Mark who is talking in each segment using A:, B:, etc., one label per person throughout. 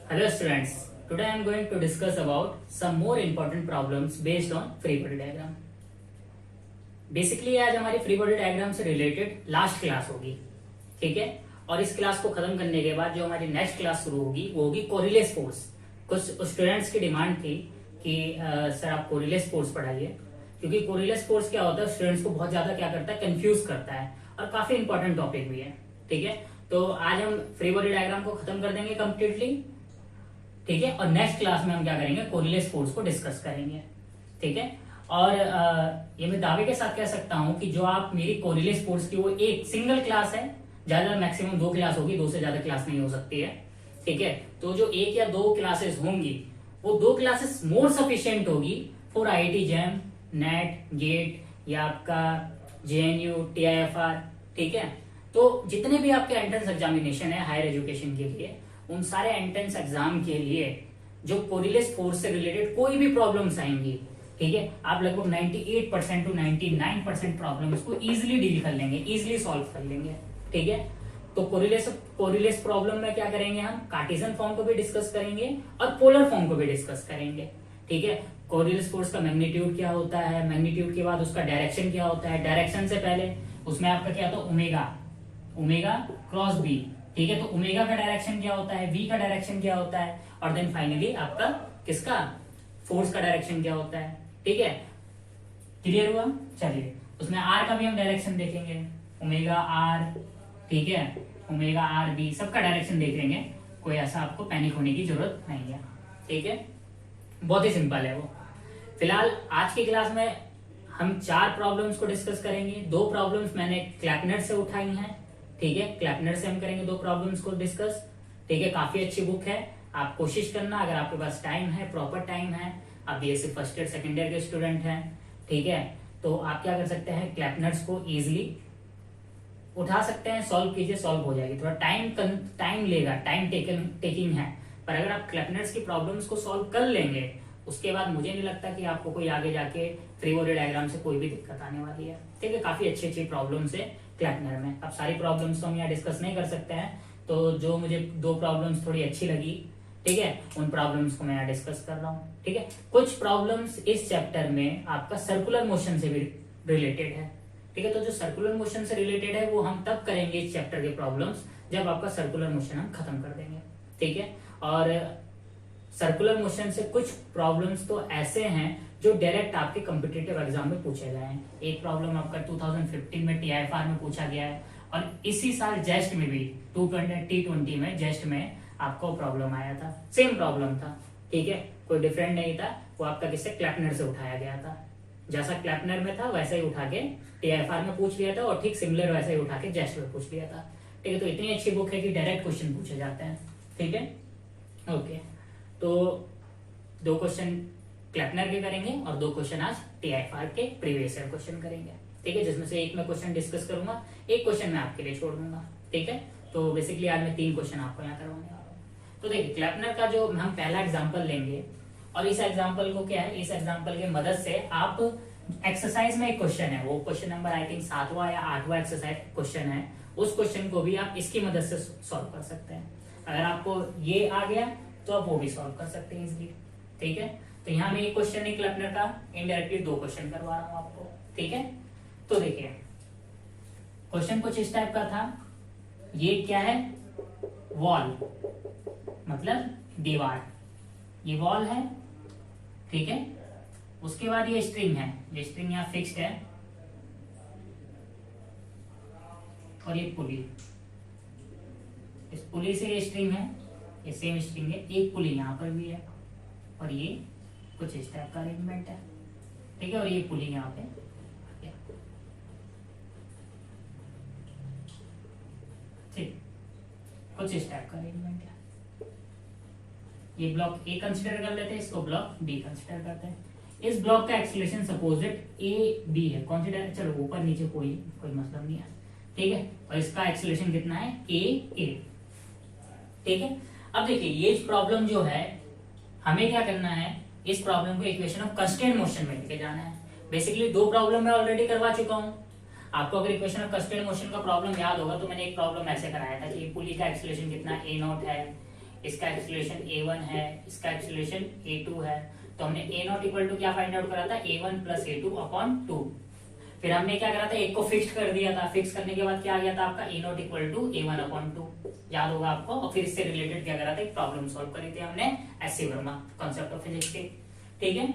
A: Hello students, today I am going to discuss about some more important problems based on free body diagram. Basically आज हमारी free body diagram से related last class होगी, ठीक है। और इस class को खत्म करने के बाद जो हमारी नेक्स्ट क्लास शुरू होगी वो होगी कोरिलेस फोर्स। कुछ स्टूडेंट्स की डिमांड थी कि सर आप कोरिलेस फोर्स पढ़ाइए, क्योंकि कोरिलेस फोर्स क्या होता है स्टूडेंट्स को बहुत ज्यादा क्या करता है, कंफ्यूज करता है और काफी इंपॉर्टेंट टॉपिक भी है, ठीक है। तो आज हम फ्री बॉडी डायग्राम को खत्म कर देंगे कम्प्लीटली, ठीक है। और नेक्स्ट क्लास में हम क्या करेंगे, कोरिलेस फोर्स को डिस्कस करेंगे, ठीक है। और ये मैं दावे के साथ कह सकता हूं कि जो आप मेरी कोरिलेस फोर्स की वो एक सिंगल क्लास है, ज्यादा मैक्सिमम 2 क्लास होगी, 2 से ज्यादा क्लास नहीं हो सकती है, ठीक है। तो जो 1 या 2 क्लासेस होंगी वो 2 क्लासेस मोर सफिशिएंट होगी for IIT JAM, NET, GATE या आपका JNU, TIFR, ठीक है। तो जितने भी आपके एंट्रेंस एग्जामिनेशन है हायर एजुकेशन के लिए, उन सारे एंट्रेंस एग्जाम के लिए जो कोरिलेस फोर्स से रिलेटेड कोई भी प्रॉब्लम्स आएंगी, ठीक है, आप लगभग 98% टू 99% प्रॉब्लम्स को इजीली डील कर लेंगे, इजीली सॉल्व कर लेंगे, ठीक है। तो कोरिलेस प्रॉब्लम में क्या करेंगे, हम कार्टेशियन फॉर्म को भी डिस्कस करेंगे और पोलर फॉर्म को भी डिस्कस करेंगे, ठीक है। कोरिलेस फोर्स का मैग्नीट्यूड क्या होता है, मैग्नीट्यूड के बाद उसका डायरेक्शन क्या होता है, डायरेक्शन से पहले उसमें आपका क्या होता है, ओमेगा क्रॉस बी, ठीक है। तो ओमेगा का डायरेक्शन क्या होता है, वी का डायरेक्शन क्या होता है, और देन फाइनली आपका किसका, फोर्स का डायरेक्शन क्या होता है, ठीक है। क्लियर हुआ? चलिए उसमें आर का भी हम डायरेक्शन देखेंगे, ओमेगा आर, ठीक है, ओमेगा आर बी, सबका डायरेक्शन देख लेंगे, कोई ऐसा आपको पैनिक होने की जरूरत नहीं है, ठीक है। बहुत ही सिंपल है वो। फिलहाल आज की क्लास में हम 4 प्रॉब्लम्स को डिस्कस करेंगे। 2 प्रॉब्लम्स मैंने क्लैपनर से उठाई हैं, ठीक है। क्लैपनर से हम करेंगे 2 प्रॉब्लम्स को डिस्कस, ठीक है। काफी अच्छी बुक है, आप कोशिश करना, अगर आपके पास टाइम है, प्रॉपर टाइम है, आप BSc first year second year के स्टूडेंट हैं, ठीक है, तो आप क्या कर सकते हैं, क्लैपनर्स को इजिली उठा सकते हैं, सॉल्व कीजिए, सॉल्व हो जाएगी। थोड़ा टाइम लेगा, टाइम टेकिंग है, पर अगर आप क्लैपनर्स की प्रॉब्लम्स को सॉल्व कर लेंगे उसके बाद मुझे नहीं लगता कि आपको कोई आगे जाके फ्री बॉडी डायग्राम से कोई भी दिक्कत आने वाली है, ठीक है। काफी अच्छी प्रॉब्लम्स है क्लैपनर में। अब सारी प्रॉब्लम्स तो हम यहाँ डिस्कस नहीं कर सकते हैं, तो जो मुझे 2 प्रॉब्लम्स थोड़ी अच्छी लगी, ठीक है, उन प्रॉब्लम्स को मैं यहाँ डिस्कस कर रहा हूँ, ठीक है। कुछ प्रॉब्लम्स इस चैप्टर में आपका सर्कुलर मोशन से भी रिलेटेड है, ठीक है। तो जो सर्कुलर मोशन से रिलेटेड है वो हम तब करेंगे इस चैप्टर के प्रॉब्लम्स जब आपका सर्कुलर मोशन हम खत्म कर देंगे, ठीक है। और सर्कुलर मोशन से कुछ प्रॉब्लम्स तो ऐसे हैं जो डायरेक्ट आपके कॉम्पिटिटिव एग्जाम में पूछे गए हैं। एक प्रॉब्लम आपका 2015 में TIFR में पूछा गया है, और इसी साल जेस्ट में भी T20 में जेस्ट में आपको प्रॉब्लम आया था, सेम प्रॉब्लम था, ठीक है, कोई डिफरेंट नहीं था। वो आपका किससे, क्लैपनर से उठाया गया था, जैसा क्लैपनर में था वैसा ही उठा के TIFR में पूछ लिया था, और ठीक सिमिलर वैसा ही उठा के जेस्ट में पूछ लिया था, ठीक है। तो इतनी अच्छी बुक है कि डायरेक्ट क्वेश्चन पूछे जाते हैं, ठीक है, ओके। तो 2 क्वेश्चन क्लैपनर के करेंगे और 2 क्वेश्चन आज TIFR के प्रीवियस ईयर क्वेश्चन करेंगे, ठीक है, जिसमें से एक मैं क्वेश्चन डिस्कस करूंगा, एक क्वेश्चन मैं आपके लिए छोड़ दूंगा, ठीक है। तो बेसिकली आज मैं 3 क्वेश्चन आपको यहाँ करवाने वाला हूँ। तो देखिए क्लैपनर का जो हम पहला एग्जाम्पल लेंगे, और इस एग्जाम्पल को क्या है, इस एग्जाम्पल की मदद से आप एक्सरसाइज में एक क्वेश्चन है, वो क्वेश्चन नंबर आई थिंक 7वां या 8वां एक्सरसाइज क्वेश्चन है, उस क्वेश्चन को भी आप इसकी मदद से सॉल्व कर सकते हैं। अगर आपको ये आ गया तो आप वो भी सॉल्व कर सकते हैं इजिली, ठीक है। तो यहाँ में एक क्वेश्चन है क्लैपनर का, इनडायरेक्टली 2 क्वेश्चन करवा रहा हूँ आपको, ठीक है। तो देखिए क्वेश्चन कुछ इस टाइप का था, ये क्या है, वॉल, मतलब दीवार, ये वॉल है, ठीक है। उसके बाद ये स्ट्रिंग है, ये स्ट्रिंग यहाँ फिक्स्ड है, और ये पुली, इस पुली से ये स्ट्रिंग है, ये सेम स्ट्रिंग है, एक पुली यहाँ पर भी है, और ये कुछ इस टाइप का अरेंजमेंट है, ठीक है, और ये पुली यहाँ पे, ठीक, कुछ इस टाइप का अरेंजमेंट है। ये ब्लॉक ए कंसिडर कर लेते हैं, इसको ब्लॉक बी कंसिडर करते हैं। इस ब्लॉक का एक्सीलरेशन सपोजिट AB है, कंसिडर, चलो ऊपर नीचे कोई मतलब नहीं है, ठीक है, और इसका एक्सीलरेशन कितना है, AA, ठीक है। अब देखिए ये प्रॉब्लम जो है, हमें क्या करना है, इस प्रॉब्लम को इक्वेशन ऑफ कंस्टेंट मोशन में लेके जाना है। बेसिकली 2 प्रॉब्लम मैं ऑलरेडी करवा चुका हूं। आपको अगर इक्वेशन ऑफ कंस्टेंट मोशन का प्रॉब्लम याद होगा तो मैंने एक प्रॉब्लम ऐसे कराया था कि पुली का एक्सीलरेशन कितना A0 है, इसका एक्सेलरेशन a1 है, इसका एक्सेलरेशन a2 है, तो हमने a नॉट इक्वल टू क्या फाइंड आउट करा था, a1 प्लस a2 अपॉन 2। फिर हमने क्या करा था, एक को फिक्स कर दिया था, फिक्स करने के बाद क्या आ गया था आपका a not equal to a1 upon 2, याद होगा आपको। और फिर इससे रिलेटेड क्या करा था, एक प्रॉब्लम सॉल्व करी थी हमने SC. Verma, concept of physics की, ठीक है।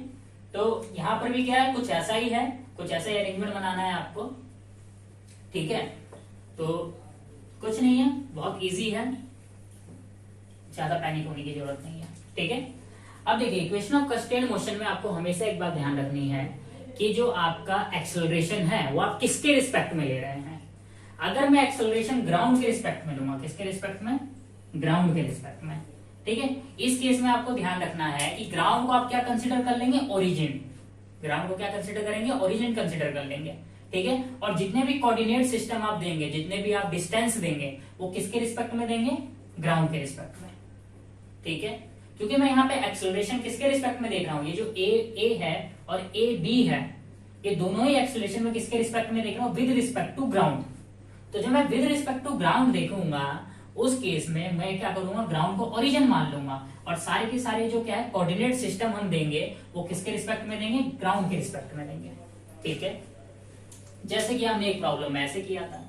A: तो यहाँ पर भी क्या है, कुछ ऐसा ही है, कुछ ऐसा ही अरेंजमेंट बनाना है आपको, ठीक है। तो कुछ नहीं है, बहुत इजी है, ज्यादा पैनिक होने की जरूरत नहीं है, ठीक है। अब देखिए इक्वेशन ऑफ कंस्ट्रेंट मोशन में आपको हमेशा एक बात ध्यान रखनी है कि जो आपका एक्सेलरेशन है वो आप किसके रिस्पेक्ट में ले रहे हैं। अगर मैं एक्सेलरेशन ग्राउंड के रिस्पेक्ट में लूंगा, किसके रिस्पेक्ट में, ग्राउंड के रिस्पेक्ट में, ठीक है। इस केस में आपको ध्यान रखना है कि ग्राउंड को आप क्या कंसिडर कर लेंगे, ओरिजिन। ग्राउंड को क्या कंसिडर करेंगे, ओरिजिन कंसिडर कर लेंगे, ठीक है। और जितने भी कोऑर्डिनेट सिस्टम आप देंगे, जितने भी आप डिस्टेंस देंगे, वो किसके रिस्पेक्ट में देंगे, ग्राउंड के रिस्पेक्ट में, ठीक है। क्योंकि मैं यहाँ पे एक्सेलरेशन किसके रिस्पेक्ट में देख रहा हूँ, ये जो ए है और ए बी है, ये दोनों ही एक्सेलरेशन में किसके रिस्पेक्ट में देख रहा हूँ, विद रिस्पेक्ट टू ग्राउंड। तो जब मैं विद रिस्पेक्ट टू ग्राउंड देखूंगा, उस केस में मैं क्या करूंगा, ग्राउंड को ओरिजिन मान लूंगा, और सारे के सारे जो क्या है कोऑर्डिनेट सिस्टम हम देंगे वो किसके रिस्पेक्ट में देंगे, ग्राउंड के रिस्पेक्ट में देंगे, ठीक है। जैसे कि हमने एक प्रॉब्लम में ऐसे किया था,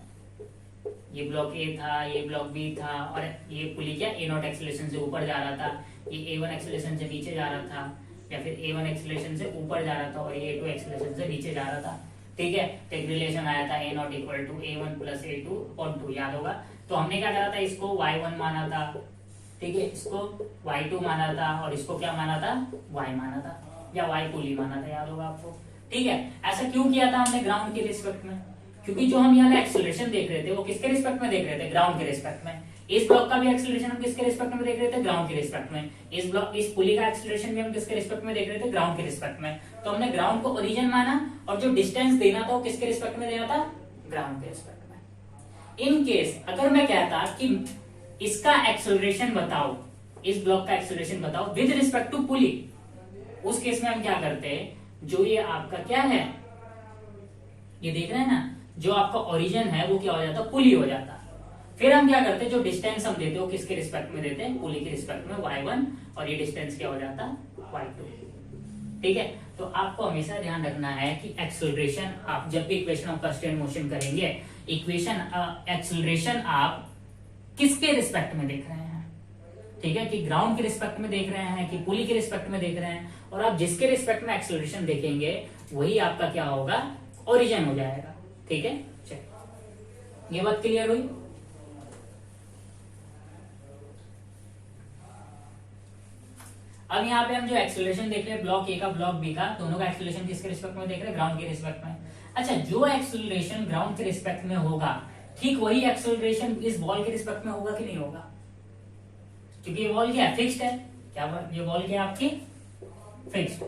A: ये ब्लॉक ए था, ये ब्लॉक बी था, और ये पुली क्या ए नॉट एक्सेलरेशन से ऊपर जा रहा था, ये a1 एक्सेलरेशन से नीचे जा रहा था, या फिर a1 एक्सेलरेशन से ऊपर जा रहा था और ये a2 एक्सेलरेशन से नीचे जा रहा था, ठीक है। तो एक रिलेशन आया था a not equal to a1 plus a2 upon 2, याद होगा। तो हमने क्या करा था, इसको y1 माना था, ठीक है, इसको y2 माना था, और इसको क्या माना था, y माना था, या y पुली माना था, याद होगा आपको, ठीक है। ऐसा क्यों किया था हमने ग्राउंड के रिस्पेक्ट में, क्योंकि जो हम यहाँ एक्सेलरेशन देख रहे थे वो किसके रिस्पेक्ट में देख रहे थे, ग्राउंड के रिस्पेक्ट में। इस ब्लॉक का भी एक्सेलरेशन हम किसके रिस्पेक्ट में देख रहे थे, ग्राउंड के रिस्पेक्ट में। इस पुली का एक्सेलरेशन भी हम किसके रिस्पेक्ट में देख रहे थे, ग्राउंड के रिस्पेक्ट में। तो हमने ग्राउंड को ओरिजिन माना, और जो डिस्टेंस देना था वो किसके रिस्पेक्ट में देना था, ग्राउंड के रिस्पेक्ट में। इन केस अगर मैं कहता कि इसका एक्सेलरेशन बताओ, इस ब्लॉक का एक्सेलरेशन बताओ विद रिस्पेक्ट टू पुली, उस केस में हम क्या करते, जो ये आपका क्या है, ये देख रहे हैं ना, जो आपका ओरिजिन है वो क्या हो जाता, पुली हो जाता। फिर हम क्या करते, जो डिस्टेंस हम देते हो किसके रिस्पेक्ट में देते हैं, पुली के रिस्पेक्ट में, y1, और ये डिस्टेंस क्या हो जाता, y2, ठीक है। तो आपको हमेशा ध्यान रखना है कि एक्सेलरेशन आप जब भी इक्वेशन ऑफ कंस्ट्रेंट मोशन करेंगे, इक्वेशन एक्सेलरेशन आप किसके रिस्पेक्ट में देख रहे हैं, ठीक है, कि ग्राउंड के रिस्पेक्ट में देख रहे हैं कि पुली के रिस्पेक्ट में देख रहे हैं। और आप जिसके रिस्पेक्ट में एक्सेलरेशन देखेंगे वही आपका क्या होगा, ओरिजिन हो जाएगा, ठीक है। चलिए ये बात क्लियर हुई। अब यहाँ पे हम जो एक्सेलरेशन देख रहे हैं ब्लॉक ए का ब्लॉक बी का, दोनों का एक्सेलरेशन किसके रिस्पेक्ट में देख रहे हैं, ग्राउंड के रिस्पेक्ट में। अच्छा, जो एक्सेलरेशन ग्राउंड के रिस्पेक्ट में होगा, ठीक वही एक्सेलरेशन इस बॉल के रिस्पेक्ट में होगा कि नहीं होगा, क्योंकि ये बॉल क्या है, फिक्स्ड है। क्या ये बॉल क्या है आपकी, फिक्स्ड।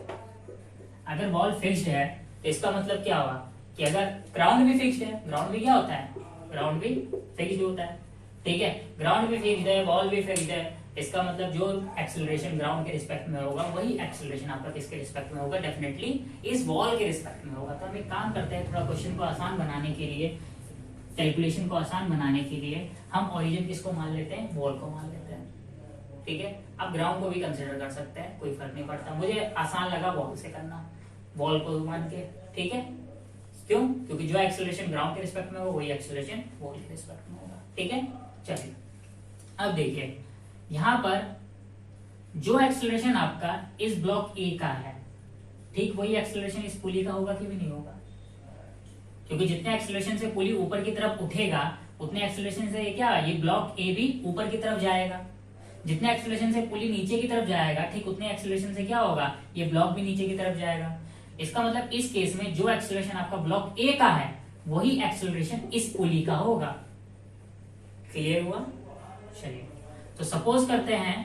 A: अगर बॉल फिक्स्ड है तो इसका मतलब क्या होगा कि अगर ग्राउंड भी फिक्स्ड है, ग्राउंड भी क्या होता है, ग्राउंड भी फिक्स्ड होता है, ठीक है। ग्राउंड भी फिक्स्ड है, बॉल भी फिक्स्ड है, इसका मतलब जो एक्सेलरेशन ग्राउंड के रिस्पेक्ट में होगा वही एक्सेलरेशन आपका किसके रिस्पेक्ट में होगा, डेफिनेटली इस बॉल के रिस्पेक्ट में होगा। तो हम एक काम करते हैं, थोड़ा क्वेश्चन को आसान बनाने के लिए, कैलकुलेशन को आसान बनाने के लिए हम ओरिजिन किसको मान लेते हैं, बॉल को मान लेते हैं, ठीक है। आप ग्राउंड को भी कंसिडर कर सकते हैं, कोई फर्क नहीं पड़ता, मुझे आसान लगा बॉल से करना, बॉल को मान के, ठीक है। क्यों, क्योंकि जो एक्सेलरेशन ग्राउंड के रिस्पेक्ट में हो वही एक्सेलरेशन बॉल के रिस्पेक्ट में होगा, ठीक है। चलिए अब देखिए, यहां पर जो एक्सेलरेशन आपका इस ब्लॉक ए का है, ठीक वही एक्सेलरेशन इस पुली का होगा कि भी नहीं होगा, क्योंकि जितने एक्सेलरेशन से पुली ऊपर की तरफ उठेगा उतने एक्सेलरेशन से क्या, ये ब्लॉक ए भी ऊपर की तरफ जाएगा। जितने एक्सेलरेशन से पुली नीचे की तरफ जाएगा, ठीक उतने एक्सेलरेशन से क्या होगा, ये ब्लॉक भी नीचे की तरफ जाएगा। इसका मतलब इस केस में जो एक्सेलरेशन आपका ब्लॉक ए का है वही एक्सेलरेशन इस पुली का होगा। क्लियर हुआ। चलिए तो सपोज करते हैं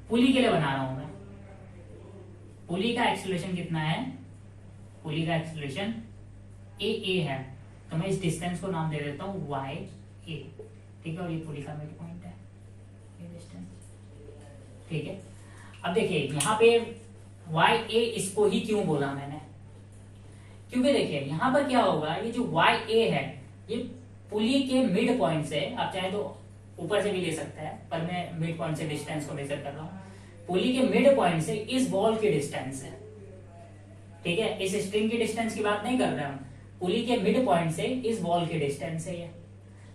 A: पुली के लिए बना रहा हूं मैं, पुली का एक्सेलरेशन कितना है, पुली का एक्सेलरेशन ए है, तो मैं इस डिस्टेंस को नाम दे देता हूं वाई ए, ठीक है। और ये पुली का मिड पॉइंट है, ये डिस्टेंस, ठीक है। अब देखिए यहाँ पे वाई ए, इसको ही क्यों बोला मैंने, क्योंकि देखिए यहां पर क्या होगा, ये जो वाई ए है ये पुली के मिड पॉइंट से, आप चाहे तो ऊपर से भी ले सकता है, पर मैं मिड पॉइंट से डिस्टेंस को मेजर कर रहा हूँ। पुली के मिड पॉइंट से इस बॉल की डिस्टेंस है, ठीक है, इस स्ट्रिंग की डिस्टेंस की बात नहीं कर रहे हम, पुली के मिड पॉइंट से इस बॉल की डिस्टेंस है ये।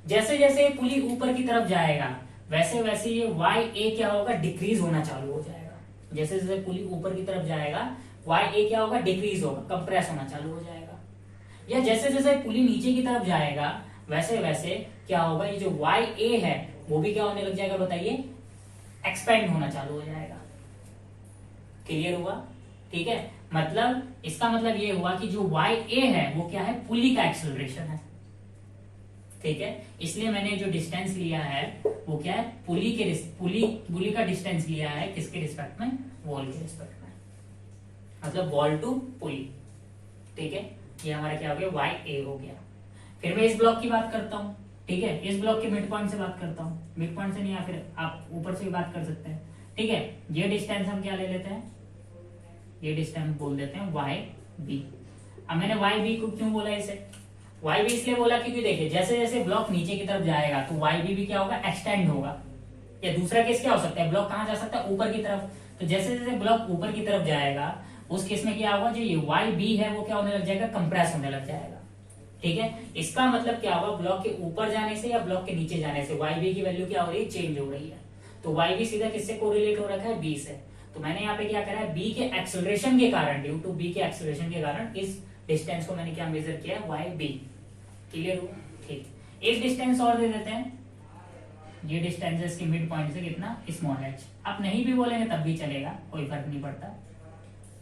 A: जैसे जैसे पुली ऊपर की तरफ जाएगा वैसे वैसे ये वाई ए क्या होगा, डिक्रीज होना चालू हो जाएगा। जैसे जैसे पुली ऊपर की तरफ जाएगा वाई ए क्या होगा, डिक्रीज होगा, कंप्रेस होना चालू हो जाएगा। या जैसे जैसे पुली नीचे की तरफ जाएगा वैसे वैसे क्या होगा, ये जो वाई ए है वो भी क्या होने लग जाएगा, बताइए, एक्सपेंड होना चालू हो जाएगा। क्लियर हुआ? ठीक है, मतलब इसका मतलब ये हुआ कि जो वाई ए है वो क्या है, पुली का एक्सेलरेशन है। ठीक है, इसलिए मैंने जो डिस्टेंस लिया है वो क्या है, पुली का डिस्टेंस लिया है किसके रिस्पेक्ट में, वॉल के रिस्पेक्ट में, मतलब वॉल टू पुली। ठीक है, ये हमारा क्या हो गया, वाई ए हो गया। फिर मैं इस ब्लॉक की बात करता हूँ। ठीक है, इस ब्लॉक के मिड पॉइंट से बात करता हूँ, मिड पॉइंट से नहीं, या फिर आप ऊपर से भी बात कर सकते हैं। ठीक है, ये डिस्टेंस हम क्या ले लेते हैं, ये डिस्टेंस बोल देते हैं वाई बी। अब मैंने वाई बी को क्यों बोला इसे, वाई बी इसलिए बोला क्योंकि देखिए जैसे जैसे ब्लॉक नीचे की तरफ जाएगा तो वाई बी भी क्या होगा, एक्सटेंड होगा। या दूसरा केस क्या हो सकता है, ब्लॉक कहां जा सकता है, ऊपर की तरफ। तो जैसे जैसे ब्लॉक ऊपर की तरफ जाएगा उस केस में क्या होगा, जो ये वाई बी है वो क्या होने लग जाएगा, कंप्रेस होने लग जाएगा। ठीक है, इसका मतलब क्या होगा, ब्लॉक के ऊपर जाने से या ब्लॉक के नीचे जाने से वाई बी की वैल्यू क्या हो रही है, चेंज हो रही है। तो वाई बी सीधा किससे कोरिलेट हो रखा है, बी से। तो मैंने यहाँ पे क्या करा है, बी के एक्सेलरेशन के कारण, ड्यू टू बी के एक्सेलरेशन के कारण इस डिस्टेंस को मैंने क्या मेजर किया है, वाई बी। क्लियर हुआ? ठीक, एक डिस्टेंस और दे देते हैं, ये डिस्टेंस है इसकी मिड पॉइंट से कितना, स्मॉल एच। आप नहीं भी बोलेंगे तब भी चलेगा, कोई फर्क नहीं पड़ता।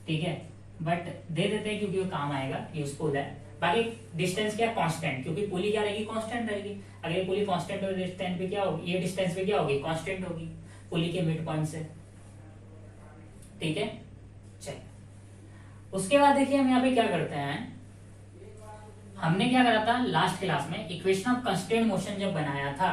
A: ठीक है, बट दे देते हैं क्योंकि वो काम आएगा, यूजफुल है। बाकी डिस्टेंस क्या, कांस्टेंट, क्योंकि पुली क्या रहेगी, कांस्टेंट रहेगी। अगर ये पुली कांस्टेंट हो, डिस्टेंस भी क्या होगी, ये डिस्टेंस भी क्या होगी, कांस्टेंट होगी पुली के मिड पॉइंट से। ठीक है, चलिए उसके बाद देखिए हम यहाँ पे क्या करते हैं, हमने क्या करा था लास्ट क्लास में, इक्वेशन ऑफ कंस्ट्रेंट मोशन जब बनाया था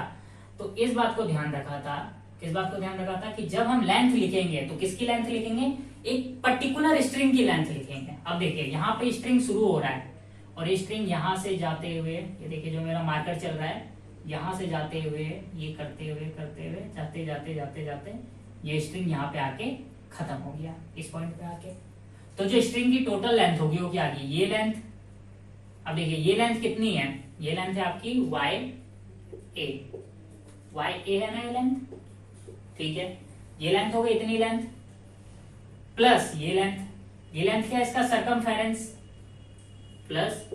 A: तो इस बात को ध्यान रखा था, किस बात को ध्यान रखा था, कि जब हम लेंथ लिखेंगे तो किसकी लेंथ लिखेंगे, एक पर्टिकुलर स्ट्रिंग की लेंथ लिखेंगे। अब देखिए यहाँ पे स्ट्रिंग शुरू हो रहा है और ये स्ट्रिंग यहाँ से जाते हुए, ये देखिए जो मेरा मार्कर चल रहा है, यहाँ से जाते हुए ये करते हुए जाते जाते जाते जाते ये स्ट्रिंग यहाँ पे आके खत्म हो गया, इस पॉइंट पे आके। तो जो स्ट्रिंग की टोटल लेंथ होगी वो क्या आ गई, ये लेंथ। अब देखिए ये लेंथ कितनी है, ये लेंथ है आपकी वाई ए है ना ये लेंथ। ठीक है, ये लेंथ हो गई इतनी लेंथ, प्लस ये लेंथ क्या है इसका, सरकमफेरेंस, प्लस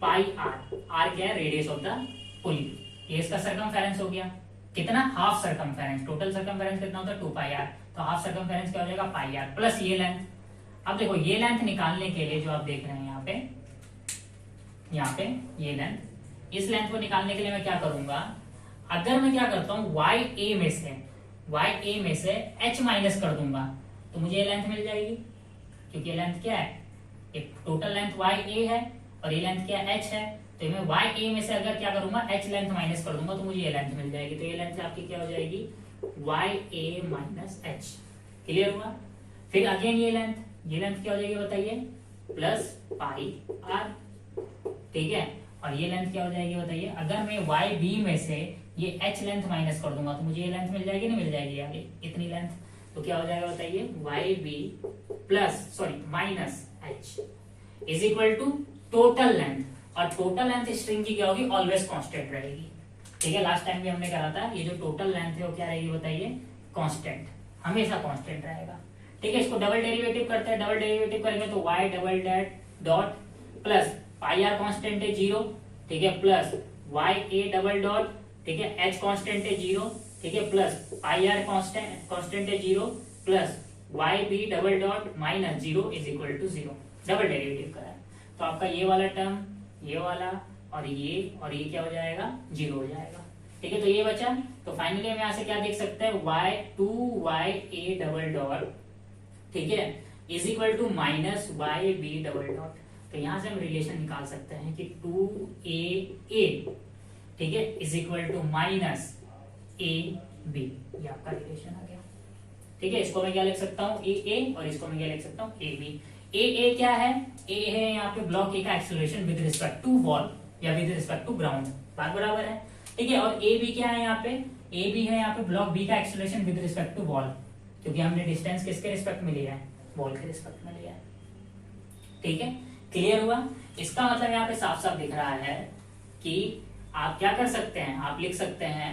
A: पाई आर क्या है, रेडियस ऑफ द पुली, ये इसका सरकमफेरेंस हो गया। कितना, हाफ सरकमफेरेंस, टोटल सरकमफेरेंस कितना होता है, 2 पाई आर, तो हाफ सरकमफेरेंस क्या हो जाएगा, पाई आर, प्लस ये लेंथ। अब देखो ये लेंथ निकालने के लिए जो आप देख रहे हैं यहाँ पे ये लेंथ, इस लेंथ को निकालने के लिए मैं क्या करूंगा, अगर मैं क्या करता हूं वाई ए में से एच माइनस कर दूंगा तो मुझे ये लेंथ मिल जाएगी, क्योंकि ये लेंथ क्या है, एक टोटल लेंथ वाई ए है और ये लेंथ क्या एच है। तो मैं वाई ए में से अगर क्या करूंगा, एच लेंथ माइनस कर दूंगा तो मुझे ये लेंथ मिल जाएगी। तो ये लेंथ आपकी क्या हो जाएगी, वाई ए माइनस एच। क्लियर हुआ? फिर अगेन ये लेंथ क्या हो जाएगी बताइए, प्लस पाई आर। ठीक है, और ये लेंथ क्या हो जाएगी बताइए, अगर मैं वाई बी में से ये एच लेंथ माइनस कर दूंगा तो मुझे ये लेंथ मिल जाएगी, नहीं मिल जाएगी आगे इतनी लेंथ। तो क्या हो जाएगा बताइए, y b plus minus h is equal to total length. और टोटल लेंथ स्ट्रिंग की क्या होगी, ऑलवेज कांस्टेंट रहेगी। ठीक है, लास्ट टाइम भी हमने करा था, ये जो टोटल लेंथ है वो क्या रहेगी बताइए, कांस्टेंट, हमेशा कांस्टेंट रहेगा। ठीक है, इसको डबल डेरिवेटिव करते हैं, डबल डेरिवेटिव करेंगे तो y double dot plus pi r constant है 0, ठीक है, plus y a double dot, ठीक है, एच कांस्टेंट है 0, ठीक है, प्लस पाई आर कांस्टेंट है 0, plus y b double dot minus 0 is equal to 0। Double derivative करा है तो आपका ये वाला टर्म, ये वाला और ये क्या हो जाएगा, 0 हो जाएगा। ठीक है, तो ये बचा। तो फाइनली हम यहाँ से क्या देख सकते हैं, वाई ए डबल डॉट, ठीक है, is equal to minus y b double dot. तो यहां से हम रिलेशन निकाल सकते हैं कि 2a, ठीक है, is equal to minus ab, ये आपका रिलेशन आ गया। ठीक है, इसको मैं क्या लिख सकता हूँ, a और इसको मैं क्या लिख सकता हूँ, ab। a क्या है, a है यहाँ पे ब्लॉक ए का acceleration with respect to wall या विद रिस्पेक्ट टू ग्राउंड, बात बराबर है। ठीक है, और ab क्या है यहाँ पे, ए बी है, यहाँ पे ब्लॉक बी का acceleration with respect to wall, क्योंकि हमने डिस्टेंस किसके रिस्पेक्ट में लिया है, वॉल के रिस्पेक्ट में लिया है। ठीक है, क्लियर हुआ। इसका मतलब यहाँ पे साफ साफ दिख रहा है कि आप क्या कर सकते हैं, आप लिख सकते हैं,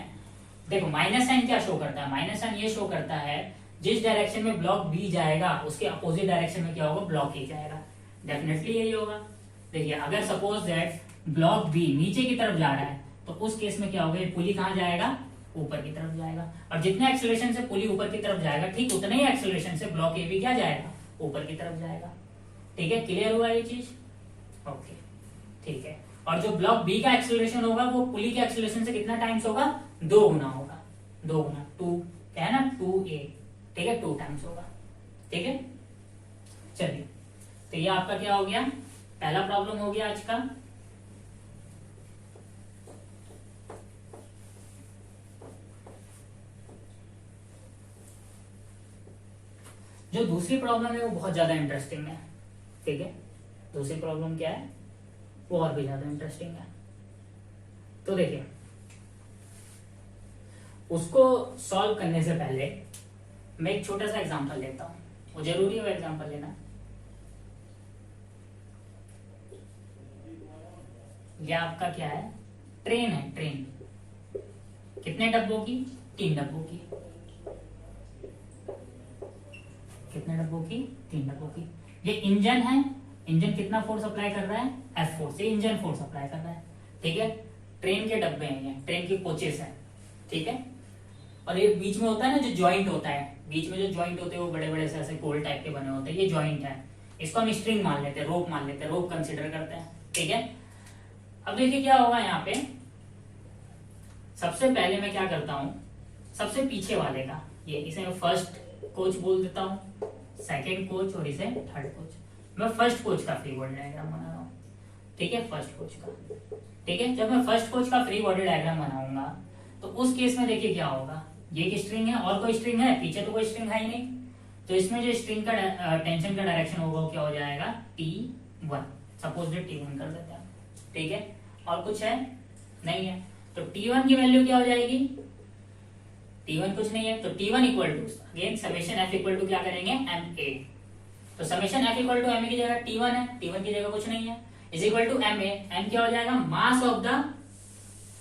A: देखो माइनस साइन क्या शो करता है, माइनस साइन ये शो करता है जिस डायरेक्शन में ब्लॉक बी जाएगा उसके अपोजिट डायरेक्शन में क्या होगा, ब्लॉक ए जाएगा। डेफिनेटली यही होगा। देखिए अगर सपोज दैट ब्लॉक बी नीचे की तरफ जा रहा है तो उस केस में क्या होगा, ये पुली कहाँ जाएगा, ऊपर की तरफ जाएगा। और जितने एक्सेलरेशन से पुली ऊपर की तरफ जाएगा ठीक उतने ही एक्सेलरेशन से ब्लॉक ए भी क्या जाएगा, ऊपर की तरफ जाएगा। ठीक है, क्लियर हुआ ये चीज। ओके ठीक है। और जो ब्लॉक बी का एक्सेलरेशन होगा वो पुली के एक्सेलरेशन से कितना टाइम्स होगा, 2 गुना होगा, 2 गुना, 2 क्या है ना 2a, ठीक है 2 टाइम्स होगा। ठीक है, चलिए तो ये आपका क्या हो गया, पहला प्रॉब्लम हो गया आज का। जो दूसरी प्रॉब्लम है वो बहुत ज्यादा इंटरेस्टिंग है। ठीक है, दूसरी प्रॉब्लम क्या है, वो और भी ज्यादा इंटरेस्टिंग है। तो देखिए उसको सॉल्व करने से पहले मैं एक छोटा सा एग्जांपल लेता हूं, वो जरूरी है वो एग्जांपल लेना। ये आपका क्या है, ट्रेन है, ट्रेन कितने डब्बों की, 3 डब्बों की, कितने डब्बों की, 3 डब्बों की। ये इंजन है, इंजन कितना फोर्स अप्लाई कर रहा है, एफ फोर्स, ये इंजन फोर्स अप्लाई कर रहा है। ठीक है, ट्रेन के डब्बे हैं, ये ट्रेन की कोचेस हैं। ठीक है, और ये बीच में होता है ना जो जॉइंट होता है, बीच में जो जॉइंट होते हैं वो बड़े बड़े से ऐसे गोल टाइप के बने होते हैं, ये जॉइंट है। इसको हम स्ट्रिंग मान लेते हैं, रोप मान लेते हैं, रोप कंसिडर करते हैं। ठीक है, अब देखिए क्या होगा यहाँ पे, सबसे पहले मैं क्या करता हूं, सबसे पीछे वाले का, ये इसे मैं फर्स्ट कोच बोल देता हूं, सेकेंड कोच और इसे थर्ड कोच। मैं फर्स्ट कोच का फ्री बॉडी डायग्राम बना रहा हूं। ठीक है, फर्स्ट कोच का। ठीक है, जब मैं फर्स्ट कोच का फ्री बॉडी डायग्राम बनाऊंगा तो उस केस में देखिए क्या होगा, ये एक स्ट्रिंग है और कोई स्ट्रिंग है, पीछे तो कोई स्ट्रिंग है ही नहीं, तो इसमें जो स्ट्रिंग का टेंशन का डायरेक्शन होगा वो क्या हो जाएगा, T1, सपोज T1 कर देते हैं। ठीक है, और कुछ है नहीं है, तो T1 की वैल्यू क्या हो जाएगी, T1 कुछ नहीं है, तो T1 equal to again summation F equal to क्या करेंगे, MA। तो summation F equal to MA की जगह T1 है, T1 की जगह कुछ नहीं है, is equal to MA। M क्या हो जाएगा,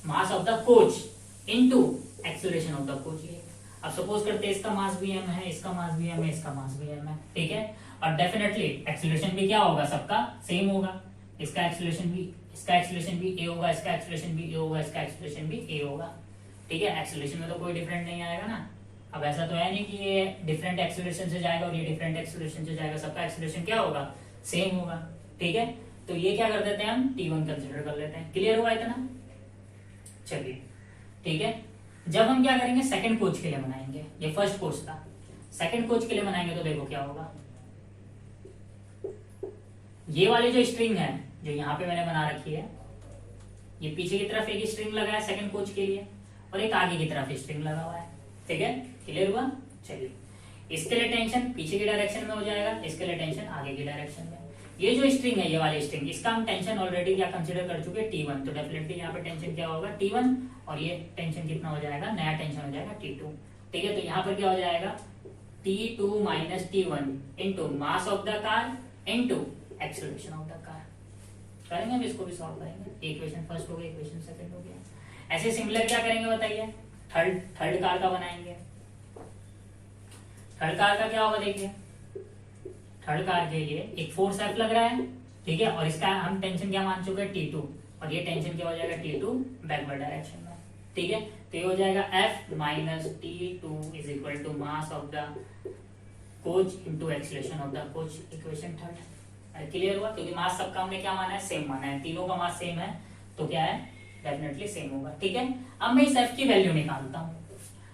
A: mass of the coach into acceleration of the coach. ये अब सपोज करते हैं इसका मास भी m है, इसका मास भी m है, इसका मास भी m है। ठीक है, और डेफिनेटली एक्सेलरेशन भी क्या होगा, सबका सेम होगा, इसका एक्सेलरेशन भी a होगा, इसका एक्सेलरेशन भी a होगा, इसका एक्सेलरेशन भी a होगा। ठीक है, एक्सेलरेशन में तो कोई डिफरेंट नहीं आएगा ना। अब ऐसा तो है नहीं कि ये डिफरेंट एक्सेलरेशन से जाएगा और ये डिफरेंट एक्सेलरेशन से जाएगा, सबका एक्सेलरेशन क्या होगा, सेम होगा। ठीक है, तो ये क्या कर देते हैं हम, T1 कंसिडर कर लेते हैं। क्लियर हुआ इतना, चलिए ठीक है। जब हम क्या करेंगे, सेकंड कोच के लिए बनाएंगे, ये फर्स्ट कोच था, सेकंड कोच के लिए बनाएंगे तो देखो क्या होगा, ये वाली जो स्ट्रिंग है जो यहाँ पे मैंने बना रखी है, ये पीछे की तरफ एक स्ट्रिंग लगा है सेकंड कोच के लिए और एक आगे की तरफ स्ट्रिंग लगा हुआ है। ठीक है, क्लियर हुआ। चलिए, इसके लिए टेंशन पीछे की डायरेक्शन में हो जाएगा, इसके लिए टेंशन आगे की डायरेक्शन में। ये जो स्ट्रिंग है, ये वाली स्ट्रिंग, इसका हम टेंशन ऑलरेडी क्या कंसीडर कर चुके हैं, T1, तो डेफिनेटली यहाँ पे टेंशन क्या होगा, T1, और ये टेंशन कितना हो जाएगा, नया टेंशन हो जाएगा T2। ठीक है, तो यहाँ पर क्या हो जाएगा, T2 minus T1 into mass of the car into acceleration of the car. करेंगे हम इसको भी सॉल्व करेंगे, इक्वेशन फर्स्ट हो गया, इक्वेशन सेकंड हो गया। ऐसे सिमिलर क्या करेंगे बताइए, थर्ड कार का बनाएंगे। थर्ड कार का क्या होगा, देखिए थर्ड कार के लिए एक फोर्स F लग रहा है। ठीक है, और इसका हम टेंशन क्या मान चुके हैं, T2, और ये टेंशन क्या हो जाएगा, T2 बैकवर्ड डायरेक्शन में। ठीक है, तो ये हो जाएगा F minus T2 is equal to mass of the coach into acceleration of the coach, equation third. Clear हुआ, क्योंकि मास सबका हमने क्या माना है, सेम माना है, तीनों का मास सेम है, तो क्या है, डेफिनेटली सेम होगा। ठीक है, अब मैं इस F की वैल्यू निकालता हूँ।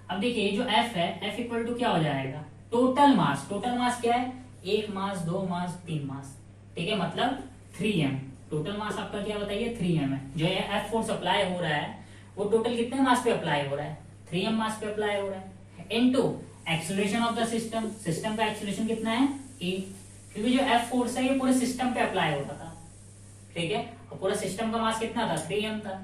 A: अब देखिए जो F है, F इक्वल टू क्या हो जाएगा, टोटल मास। टोटल मास क्या है, 1 मास, 2 मास, 3 मास। ठीक है, मतलब 3m। टोटल मास आपका क्या बताइए, 3m है। जो ये F फोर्स अप्लाई हो रहा है वो टोटल कितने मास पे अप्लाई हो रहा है, 3m मास पे अप्लाई हो रहा है, into acceleration of the system. System का एक्सेलरेशन कितना है, a, क्योंकि जो F फोर्स है ये पूरे सिस्टम पे अप्लाई होता था। ठीक है, और पूरा सिस्टम का मास कितना था, 3m था,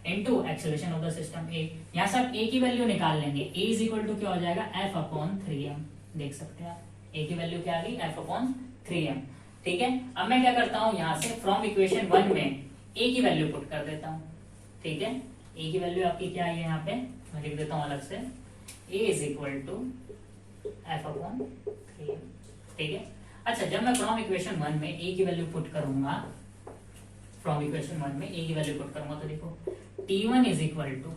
A: into acceleration of the system A. यहाँ से आप ए की वैल्यू निकाल लेंगे, ए इज इक्वल टू क्या हो जाएगा F/3m। देख सकते हैं आप ए की वैल्यू क्या आ गई F/3m। ठीक है, अब मैं क्या करता हूँ यहाँ से फ्रॉम इक्वेशन 1 में ए की वैल्यू पुट कर देता हूँ। ठीक है, ए की वैल्यू आपकी क्या है यहाँ पे मैं लिख देता हूँ अलग से, ए इज इक्वल टू F/3m। ठीक है, अच्छा जब मैं फ्रॉम इक्वेशन 1 में ए की वैल्यू पुट करूंगा, फ्रॉम इक्वेशन 1 में ए की वैल्यू पुट करूंगा तो देखो T1 इज इक्वल टू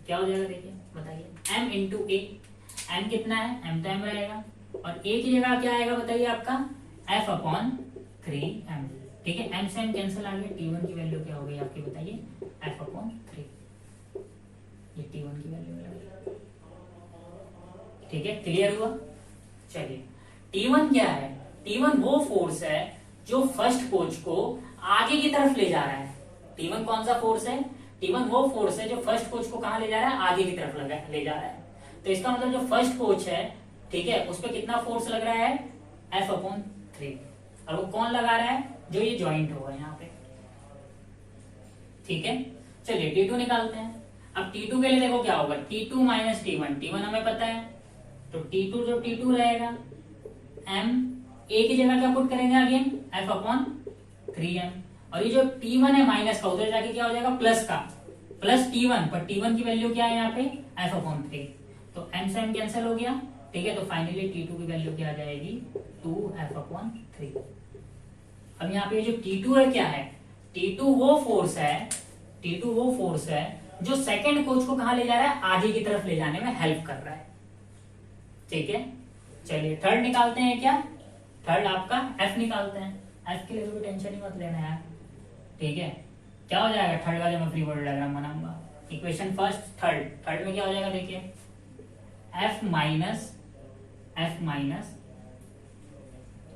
A: क्या हो जाएगा, देखिए बताइए m इंटू ए। m कितना है, m तो m रहेगा, और a की जगह क्या आएगा बताइए आपका F/3m। ठीक है, m से m कैंसिल आ गया, T1 की वैल्यू क्या हो गई आपकी बताइए F/3। ये T1 की वैल्यू है। ठीक है, क्लियर हुआ। चलिए T1 क्या है, T1 वो फोर्स है जो फर्स्ट कोच को आगे की तरफ ले जा रहा है। T1 कौन सा फोर्स है, T1 वो फोर्स है जो फर्स्ट कोच को कहां ले जा रहा है, आगे की तरफ ले जा रहा है। तो इसका मतलब जो फर्स्ट कोच है, ठीक है, उस पर कितना फोर्स लग रहा है F/3, और वो कौन लगा रहा है, जो ये ज्वाइंट होगा यहाँ पे। ठीक है, चलिए T2 निकालते हैं। अब T2 के लिए देखो क्या होगा, T2 माइनस T1, T1 हमें पता है, तो T2 जो T2 रहेगा m, a की जगह क्या पुट करेंगे अगेन F/3m, और ये जो T1 है माइनस का उधर जाके क्या हो जाएगा प्लस का, प्लस T1, पर T1 की वैल्यू क्या है यहाँ पे F/3, तो m से m कैंसिल हो गया। ठीक है, तो फाइनली T2 की वैल्यू क्या आ जाएगी 2F/3। अब यहाँ पे जो T2 है क्या है, T2 वो फोर्स है जो सेकंड कोच को कहां ले जा रहा है, आगे की तरफ ले जाने में हेल्प कर रहा है। ठीक है, चलिए थर्ड निकालते हैं क्या, थर्ड आपका F निकालते हैं। F के लिए भी टेंशन ही मत लेना यार। ठीक है, क्या हो जाएगा थर्ड का, जब मैं फ्री बॉडी डायग्राम बनाऊंगा, इक्वेशन फर्स्ट थर्ड में क्या हो जाएगा देखिए F माइनस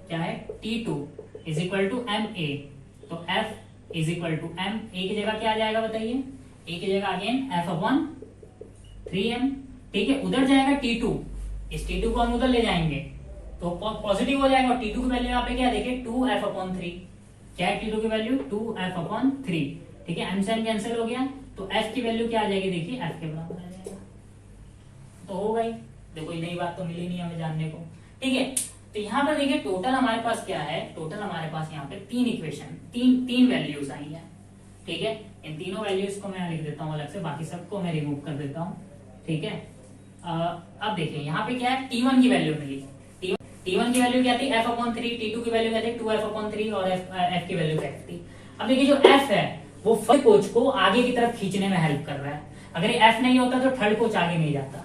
A: क्या है T2 is equal to MA, तो F is equal to M, A की जगह क्या आ जाएगा बताइए, A की जगह अगेन F/3m। ठीक है, उधर जाएगा T2, इस T2 को हम उधर ले जाएंगे तो पॉजिटिव हो जाएगा, और T2 की वैल्यू यहाँ पे क्या देखिए 2F/3। क्या है T2 की वैल्यू 2F/3। ठीक है, m से m कैंसिल हो गया, तो F की वैल्यू क्या आ जाएगी देखिए F के बराबर आ जाएगा। तो हो गई, देखो ये नई बात तो मिली नहीं हमें जानने को। ठीक है, तो यहाँ पर देखिए टोटल हमारे पास क्या है, टोटल हमारे पास यहाँ पे 3 इक्वेशन, तीन वैल्यूज आई है। ठीक है, इन तीनों वैल्यूज को मैं लिख देता हूँ अलग से, बाकी सबको मैं रिमूव कर देता हूँ। ठीक है, अब देखिए यहाँ पे क्या है, T1 की वैल्यू मिली, T1 की वैल्यू क्या थी F/3, T2 की वैल्यू क्या थी 2F/3, और F की वैल्यू क्या थी। अब देखिए जो F है वो फर्स्ट कोच को आगे की तरफ खींचने में हेल्प कर रहा है, अगर ये F नहीं होता तो थर्ड कोच आगे नहीं जाता।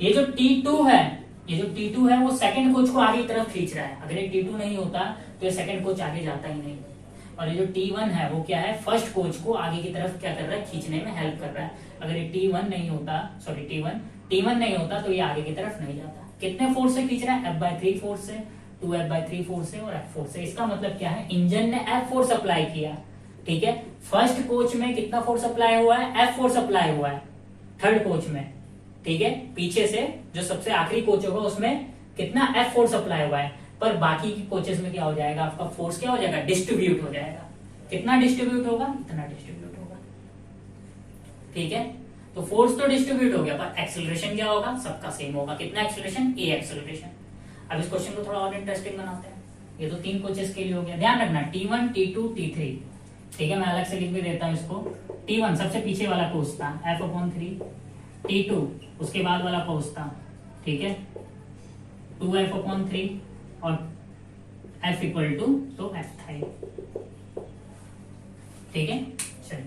A: ये जो T2 है वो सेकंड कोच को आगे की तरफ खींच रहा है, अगर ये T2 नहीं होता तो ये सेकंड कोच आगे जाता ही नहीं। और ये जो T1 है वो क्या है, फर्स्ट कोच को आगे की तरफ क्या कर रहा है, खींचने में हेल्प कर रहा है। अगर ये T1 नहीं होता, सॉरी T1 नहीं होता तो ये आगे की तरफ नहीं जाता। कितने फोर्स से खींच रहा है, F/3 फोर्स से, 2F/3 फोर्स से और F फोर्स से। इसका मतलब क्या है, इंजन ने F फोर्स अप्लाई किया। ठीक है, फर्स्ट कोच में कितना फोर्स अप्लाई हुआ है, F फोर्स अप्लाई हुआ है थर्ड कोच में। ठीक है, पीछे से जो सबसे आखिरी कोच होगा उसमें कितना F फोर्स अप्लाई हुआ है, पर बाकी की कोचेस में क्या हो जाएगा, आपका फोर्स क्या हो जाएगा, डिस्ट्रीब्यूट हो जाएगा। कितना डिस्ट्रीब्यूट होगा, इतना डिस्ट्रीब्यूट होगा। ठीक है, तो फोर्स तो डिस्ट्रीब्यूट हो गया, पर एक्सेलरेशन क्या होगा, सबका सेम होगा। कितना एक्सेलरेशन, A एक्सेलरेशन। अब इस क्वेश्चन को थोड़ा और इंटरेस्टिंग बनाते हैं। ये तो 3 कोचेस के लिए हो गया, ध्यान रखना T1, T2, T3। ठीक है, मैं अलग से लिख भी देता हूँ इसको। T1 सबसे पीछे वाला कोच था F/3, T2 उसके बाद वाला कोच था, ठीक है 2F/3, और F इक्वल टू तो F3। ठीक है, चलिए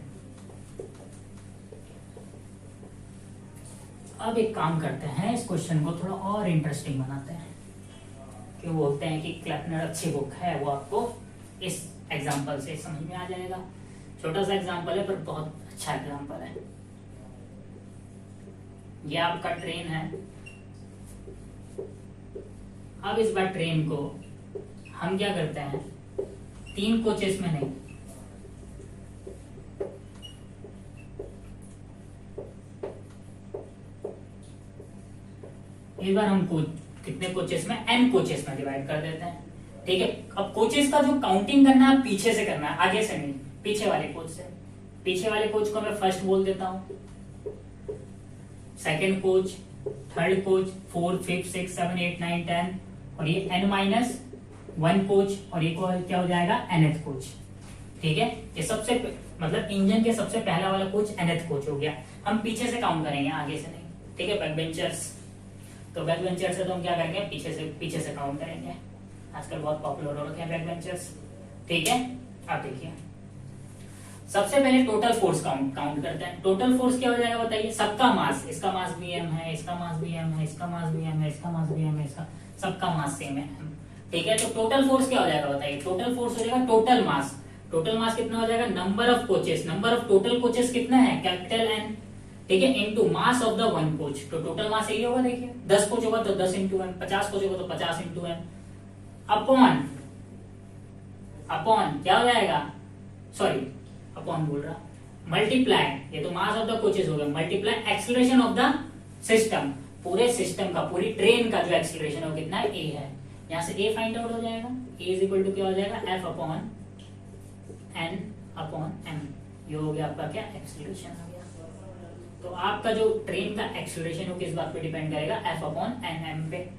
A: अब एक काम करते हैं, इस क्वेश्चन को थोड़ा और इंटरेस्टिंग बनाते हैं। क्यों बोलते हैं कि क्लैपनर अच्छी बुक है, वो आपको इस एग्जांपल से समझ में आ जाएगा। छोटा सा एग्जांपल है पर बहुत अच्छा एग्जांपल है। ये आपका ट्रेन है। अब इस बार ट्रेन को हम क्या करते हैं, 3 कोचेस में नहीं, इस बार हम कितने कोचेस में, n कोचेस में डिवाइड कर देते हैं। ठीक है, अब कोचेस का जो काउंटिंग करना है पीछे से करना है, आगे से नहीं। पीछे वाले कोच से। पीछे वाले कोच को मैं फर्स्ट बोल देता हूं, सेकंड कोच, थर्ड कोच, 4, 5, 6, 7, 8, 9, 10 और ये n-1 कोच और ये क्या हो जाएगा nth कोच। ठीक है, ये सबसे मतलब इंजन के सबसे पहला वाला कोच nth कोच हो गया। हम पीछे से काउंट करेंगे, आगे से नहीं। ठीक है, बैक बेंचर्स, तो बैक बेंचर से तो हम क्या करेंगे, पीछे से काउंट करेंगे। आजकल बहुत पॉपुलर हो रखे हैं बैक बेंचर्स। ठीक है, आप देखिए सबसे पहले टोटल फोर्स काउंट करते हैं। टोटल फोर्स क्या हो जाएगा बताइए, सबका मास, इसका मास भी m है, इसका मास भी m है, इसका मास भी m है, इसका मास भी m है, इसका सबका मास सेम है। ठीक है, तो टोटल फोर्स क्या हो जाएगा बताइए, टोटल फोर्स हो जाएगा टोटल मास। टोटल मास कितना हो जाएगा, number of coaches, number of total coaches कितना है, कैपिटल N। ठीक है, into mass of the one coach, तो टोटल मास यही होगा। देखिए 10 कोच होगा तो 10 इंटू m, 50 कोच होगा तो 50 इंटू m, अपॉन क्या हो जाएगा, सॉरी अपॉन बोल रहा, मल्टीप्लाई, ये तो मास ऑफ द कोचेस हो गया, multiply acceleration of the system, पूरे सिस्टम का, पूरी ट्रेन का जो एक्सीलरेशन है कितना है, a है। यहां से a फाइंड आउट हो जाएगा, a इज इक्वल टू क्या हो जाएगा, f upon n upon m, ये हो गया आपका क्या, एक्सीलरेशन हो गया। तो आपका जो ट्रेन का एक्सीलरेशन है किस बात पे डिपेंड करेगा, f अपॉन n m पे।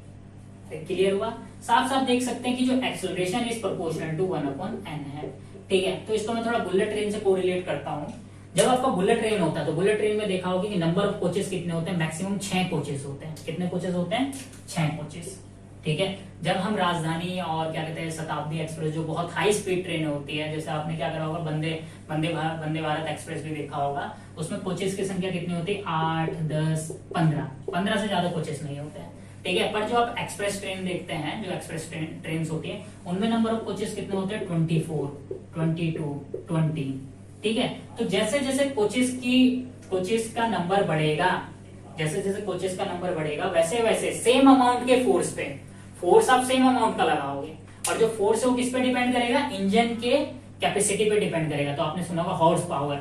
A: क्लियर हुआ, साफ साफ देख सकते हैं कि जो acceleration is proportional to 1 upon n है। ठीक है, तो इसको मैं थोड़ा बुलेट ट्रेन से कोरिलेट करता हूँ। जब आपका बुलेट ट्रेन होता है तो बुलेट ट्रेन में देखा होगा कि नंबर ऑफ कोचेस कितने होते हैं, मैक्सिमम 6 कोचेस होते हैं। कितने कोचेस होते हैं, 6 कोचेस। ठीक है, जब हम राजधानी और क्या कहते हैं शताब्दी एक्सप्रेस, जो बहुत हाई स्पीड ट्रेन होती है, जैसे आपने क्या करा होगा, वंदे भारत एक्सप्रेस भी देखा होगा, उसमें कोचेस की संख्या कितनी होती है, 8, 10, 15 से ज्यादा कोचेस नहीं होते हैं। ठीक है, पर जो आप एक्सप्रेस ट्रेन देखते हैं, जो एक्सप्रेस ट्रेन होती है, उनमें नंबर ऑफ कोचेस कितने होते हैं, 24, 22, 20। ठीक है, तो जैसे जैसे कोचेस का नंबर बढ़ेगा, जैसे जैसे कोचेस का नंबर बढ़ेगा, वैसे वैसे सेम अमाउंट के फोर्स पे, फोर्स आप सेम अमाउंट का लगाओगे, और जो फोर्स है वो किस पे डिपेंड करेगा, इंजन के कैपेसिटी पे डिपेंड करेगा। तो आपने सुना होगा हॉर्स पावर।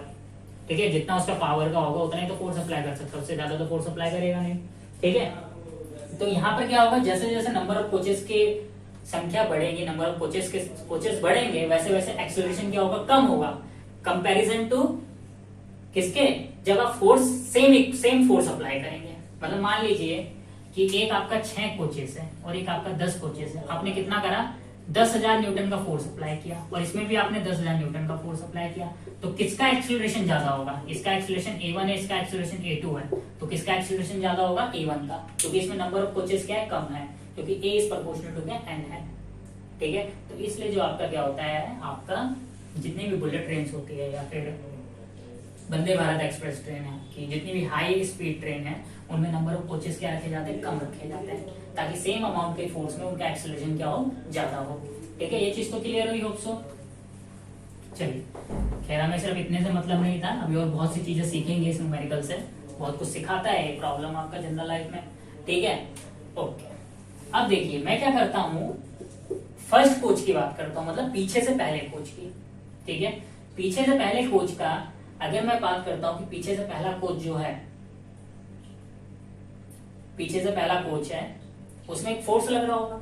A: ठीक है, जितना उसका पावर का होगा उतना ही तो फोर्स अप्लाई कर सकता है, उससे ज्यादा तो फोर्स अप्लाई करेगा नहीं। ठीक है, तो यहाँ पर क्या होगा, जैसे जैसे नंबर ऑफ कोचेस की संख्या बढ़ेगी, नंबर ऑफ कोचेस बढ़ेंगे, वैसे वैसे एक्सीलरेशन क्या होगा, कम होगा, कंपैरिजन टू किसके, जब आप फोर्स सेम फोर्स अप्लाई करेंगे। मतलब मान लीजिए कि एक आपका 6 कोचेस है और एक आपका 10 कोचेस है, आपने कितना करा, 10,000 न्यूटन का फोर्स अप्लाई किया, और इसमें भी आपने 10,000 न्यूटन का फोर्स अप्लाई किया, तो किसका एक्सीलरेशन ज्यादा होगा, इसका एक्सीलरेशन a1 है, इसका एक्सीलरेशन a2 है, तो किसका एक्सीलरेशन ज्यादा होगा, a1 का, क्योंकि इसमें नंबर ऑफ कोचेस क्या है, कम है, क्योंकि a is proportional to n है। ठीक है, तो इसलिए जो आपका क्या होता है, आपका जितनी भी बुलेट ट्रेन होती है या फिर वंदे भारत एक्सप्रेस ट्रेन है, कि जितनी भी हाई स्पीड ट्रेन है, उनमें नंबर ऑफ कोचेस क्या रखे जाते हैं, कम रखे जाते हैं, ताकि सेम अमाउंट के फोर्स में उनका एक्सीलरेशन क्या हो, ज्यादा हो। ठीक है, ये चीज तो क्लियर हुई होप सो। चलिए, खैर हमें सिर्फ इतने से मतलब नहीं था, अभी और बहुत सी चीजें सीखेंगे इस न्यूमेरिकल से, बहुत कुछ सिखाता है प्रॉब्लम आपका जनरल लाइफ में। ठीक है, ओके। अब देखिए मैं क्या करता हूँ, फर्स्ट कोच की बात करता हूँ, मतलब पीछे से पहले कोच की। ठीक है, पीछे से पहले कोच का अगर मैं बात करता हूँ कि पीछे से पहला कोच जो है, पीछे से पहला कोच है, उसमें एक फोर्स लग रहा होगा।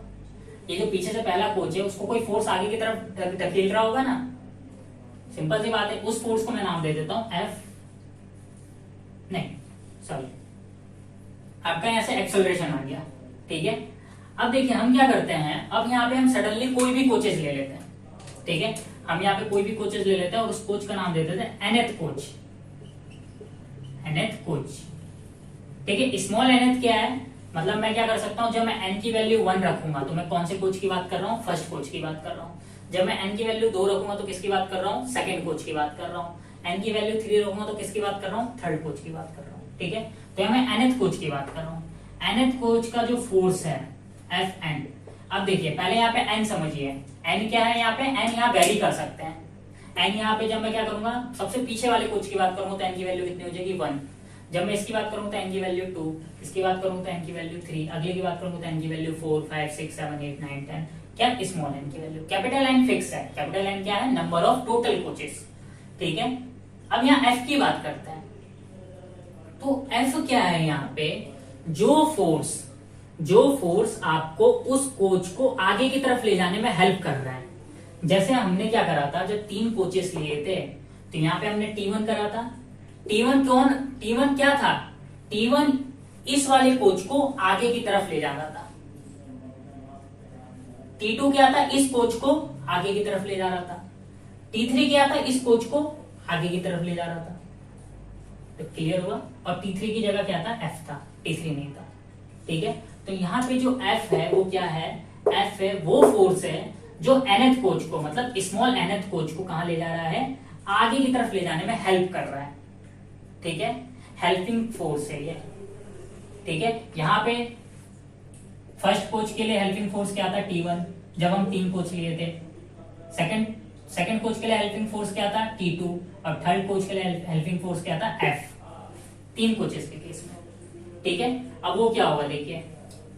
A: ये जो पीछे से पहला कोच है, उसको कोई फोर्स आगे की तरफ धकेल रहा होगा ना, सिंपल सी बात है। उस फोर्स को मैं नाम दे देता हूं F, नहीं सॉरी, आपका यहां से एक्सेलरेशन आ गया। ठीक है, अब देखिए हम क्या करते हैं, अब यहाँ पे हम सडनली कोई भी कोचेस ले लेते हैं। ठीक है, हम यहाँ पे कोई भी कोचेस ले लेते हैं और उस कोच का नाम दे देते हैं nth कोच, nth कोच। ठीक है, स्मॉल nth क्या है, मतलब मैं क्या कर सकता हूं, जब मैं n की वैल्यू 1 रखूंगा तो मैं कौन से कोच की बात कर रहा हूँ, फर्स्ट कोच की बात कर रहा हूँ। जब मैं n की वैल्यू 2 रखूंगा तो किसकी बात कर रहा हूँ, सेकंड कोच की बात कर रहा हूँ। n की वैल्यू 3 रखूंगा तो किसकी बात कर रहा हूँ, थर्ड कोच की बात कर रहा हूँ। ठीक है, तो मैं nth कोच की बात कर रहा हूँ। nth कोच का जो फोर्स है Fn, अब देखिए पहले यहाँ पे n समझिए, n क्या है, यहाँ पे n यहाँ वेरी कर सकते हैं। n यहाँ पे जब मैं क्या करूंगा, सबसे पीछे वाले कोच की बात करूंगा तो n की वैल्यू कितनी हो जाएगी, 1। जब मैं इसकी बात करूंगा तो n की वैल्यू 2, इसकी बात करूंगा तो n की वैल्यू 3, अगले की बात करूंगा तो n की वैल्यू 4, 5, 6, 7, 8, 9, 10। क्या, स्मॉल n की वैल्यू। कैपिटल N फिक्स है, कैपिटल N क्या है, नंबर ऑफ टोटल कोचेस। ठीक है, अब यहाँ f की बात करते हैं, तो f क्या है, यहाँ पे जो फोर्स आपको उस कोच को आगे की तरफ ले जाने में हेल्प कर रहा है। जैसे हमने क्या करा था, जब 3 कोचेस लिए थे तो यहाँ पे हमने T1 करा था। T1 क्या था, T1 इस वाले कोच को आगे की तरफ ले जाना था। T2 क्या था, इस कोच को आगे की तरफ ले जा रहा था। T3 क्या था, इस कोच को आगे की तरफ ले जा रहा था। तो क्लियर हुआ। और T3 की जगह क्या था, F था, T3 नहीं था। ठीक है, तो यहाँ पे जो F है वो क्या है, F है वो फोर्स है जो nth कोच को, मतलब स्मॉल nth कोच को कहां ले जा रहा है, आगे की तरफ ले जाने में हेल्प कर रहा है। ठीक है, हेल्पिंग फोर्स है ये। ठीक है, यहाँ पे फर्स्ट कोच के लिए हेल्पिंग फोर्स क्या था, T1, जब हम 3 कोच लिए थे। सेकंड कोच के लिए हेल्पिंग फोर्स क्या था, T2, और थर्ड कोच के लिए हेल्पिंग फोर्स क्या था, F, 3 कोचेस के केस में। ठीक है, अब वो क्या होगा देखिए,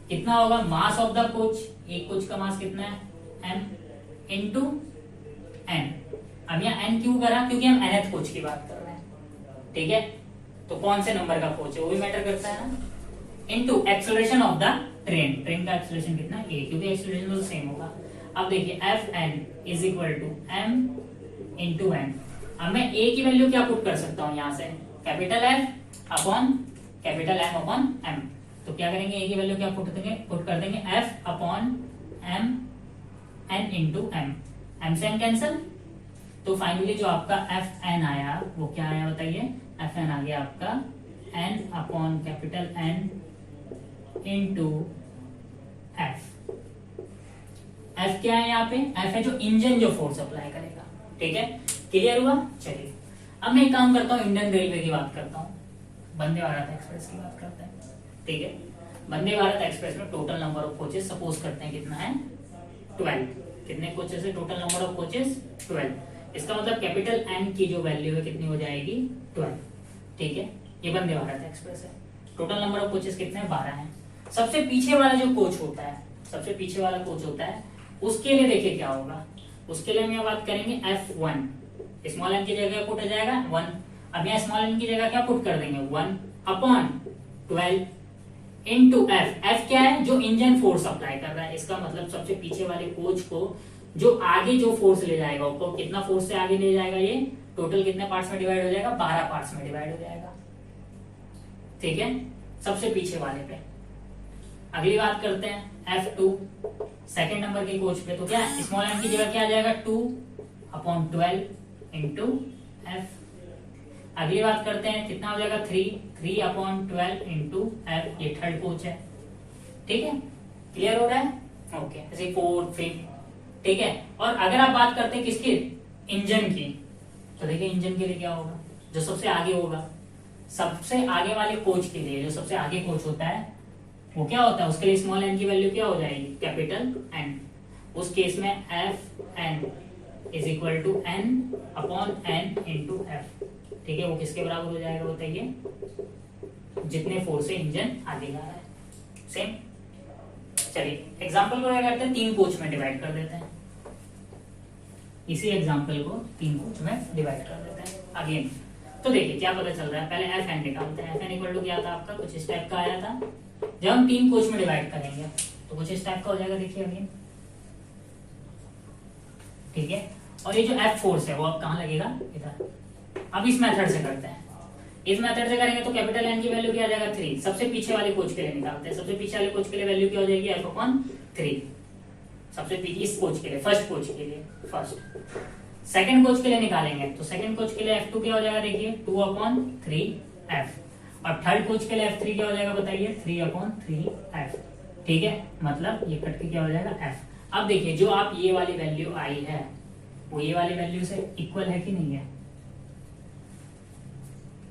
A: कितना होगा मास ऑफ द कोच, एक कोच का मास कितना है, m इंटू n। अब यहाँ n क्यों करा, क्योंकि हम nth कोच की बात कर रहे हैं। ठीक है, तो कौन से नंबर का कोच है वो भी मैटर करता है ना, into acceleration of the train का एक्सेलरेशन कितना है, a, क्योंकि एक्सेलरेशन तो सेम होगा। अब देखिए Fn is equal to m into n। अब मैं a की वैल्यू क्या पुट कर सकता हूँ यहाँ से, capital F upon capital M upon m। तो क्या करेंगे, a की वैल्यू क्या पुट कर देंगे F upon m n into m, m से m कैंसल, तो फाइनली जो आपका Fn आया वो क्या आया बताइए, Fn आ गया आपका n upon capital N into F। F क्या है यहाँ पे, F है जो इंजन जो फोर्स अप्लाई करेगा। ठीक है, क्लियर हुआ। चलिए अब मैं एक काम करता हूँ, इंडियन रेलवे की बात करता हूँ, वंदे भारत एक्सप्रेस की बात करते हैं। ठीक है, वंदे भारत एक्सप्रेस में total number of coaches suppose करते हैं कितना है, 12। कितने कोचेस है, टोटल नंबर ऑफ कोचेस 12। इसका मतलब कैपिटल N की जो वैल्यू है कितनी हो जाएगी, 12। ठीक है, ये वंदे भारत एक्सप्रेस है। टोटल नंबर ऑफ कोचेस कितने हैं, 12 हैं। सबसे पीछे वाला जो कोच होता है, सबसे पीछे वाला कोच होता है, उसके लिए देखिए क्या होगा, उसके लिए हम यहाँ बात करेंगे F1, स्मॉल n की जगह पुट हो जाएगा 1। अब यहाँ स्मॉल n की जगह क्या पुट कर देंगे, 1 अपॉन 12 इंटू F। F क्या है, जो इंजन फोर्स अप्लाई कर रहा है। इसका मतलब सबसे पीछे वाले कोच को जो आगे जो फोर्स ले जाएगा, वो कितना फोर्स से आगे ले जाएगा, ये टोटल कितने पार्ट्स में डिवाइड हो जाएगा, 12 पार्ट्स में डिवाइड हो जाएगा। ठीक है, सबसे पीछे वाले पे। अगली बात करते हैं F2, सेकेंड नंबर के कोच पे, तो क्या स्मॉल n की जगह क्या आ जाएगा, 2 अपॉन 12 इंटू F। अगली बात करते हैं, कितना हो जाएगा, 3 अपॉन 12 इंटू F, ये थर्ड कोच है। ठीक है, क्लियर हो रहा है, ओके। ऐसे 4, 5। ठीक है, और अगर आप बात करते हैं किसकी, इंजन की, तो देखिए इंजन के लिए क्या होगा, जो सबसे आगे होगा, सबसे आगे वाले कोच के लिए जो सबसे आगे कोच होता है वो क्या होता है, उसके लिए स्मॉल n की वैल्यू क्या हो जाएगी, कैपिटल N। उस केस में Fn is equal to n upon n into F। ठीक है, वो किसके बराबर हो जाएगा बताइए, जितने फोर्स से इंजन आगे जा रहा है, सेम। चलिए एग्जांपल को क्या करते हैं, 3 कोच में डिवाइड कर देते हैं। इसी एग्जांपल को 3 कोच में डिवाइड कर देते हैं अगेन। तो देखिए क्या पता चल रहा है, पहले Fn निकालते हैं। Fn इक्वल टू क्या था आपका, कुछ इस टाइप का आया था। जब हम 3 कोच में डिवाइड करेंगे तो कुछ इस टाइप का हो जाएगा, देखिए अगेन। ठीक है, और ये जो F फोर्स है वो अब कहां लगेगा, इधर। अब इस मेथड से करते हैं, इस मेथड से करेंगे तो कैपिटल N की वैल्यू क्या आ जाएगा, 3। सबसे पीछे वाले कोच के लिए निकालते हैं, सबसे पीछे वाले कोच के लिए वैल्यू क्या हो जाएगी, F अपॉन 3। सबसे पीछे इस कोच के लिए, फर्स्ट कोच के लिए, फर्स्ट। सेकंड कोच के लिए निकालेंगे तो सेकंड कोच के लिए F2 क्या हो जाएगा, देखिए 2 अपॉन 3F। और थर्ड कोच के लिए F3 क्या हो जाएगा बताइए, 3 अपॉन 3F। ठीक है, मतलब ये कट के क्या हो जाएगा, F। अब देखिए जो आप ये वाली वैल्यू आई है वो ये वाली वैल्यू से इक्वल है कि नहीं है।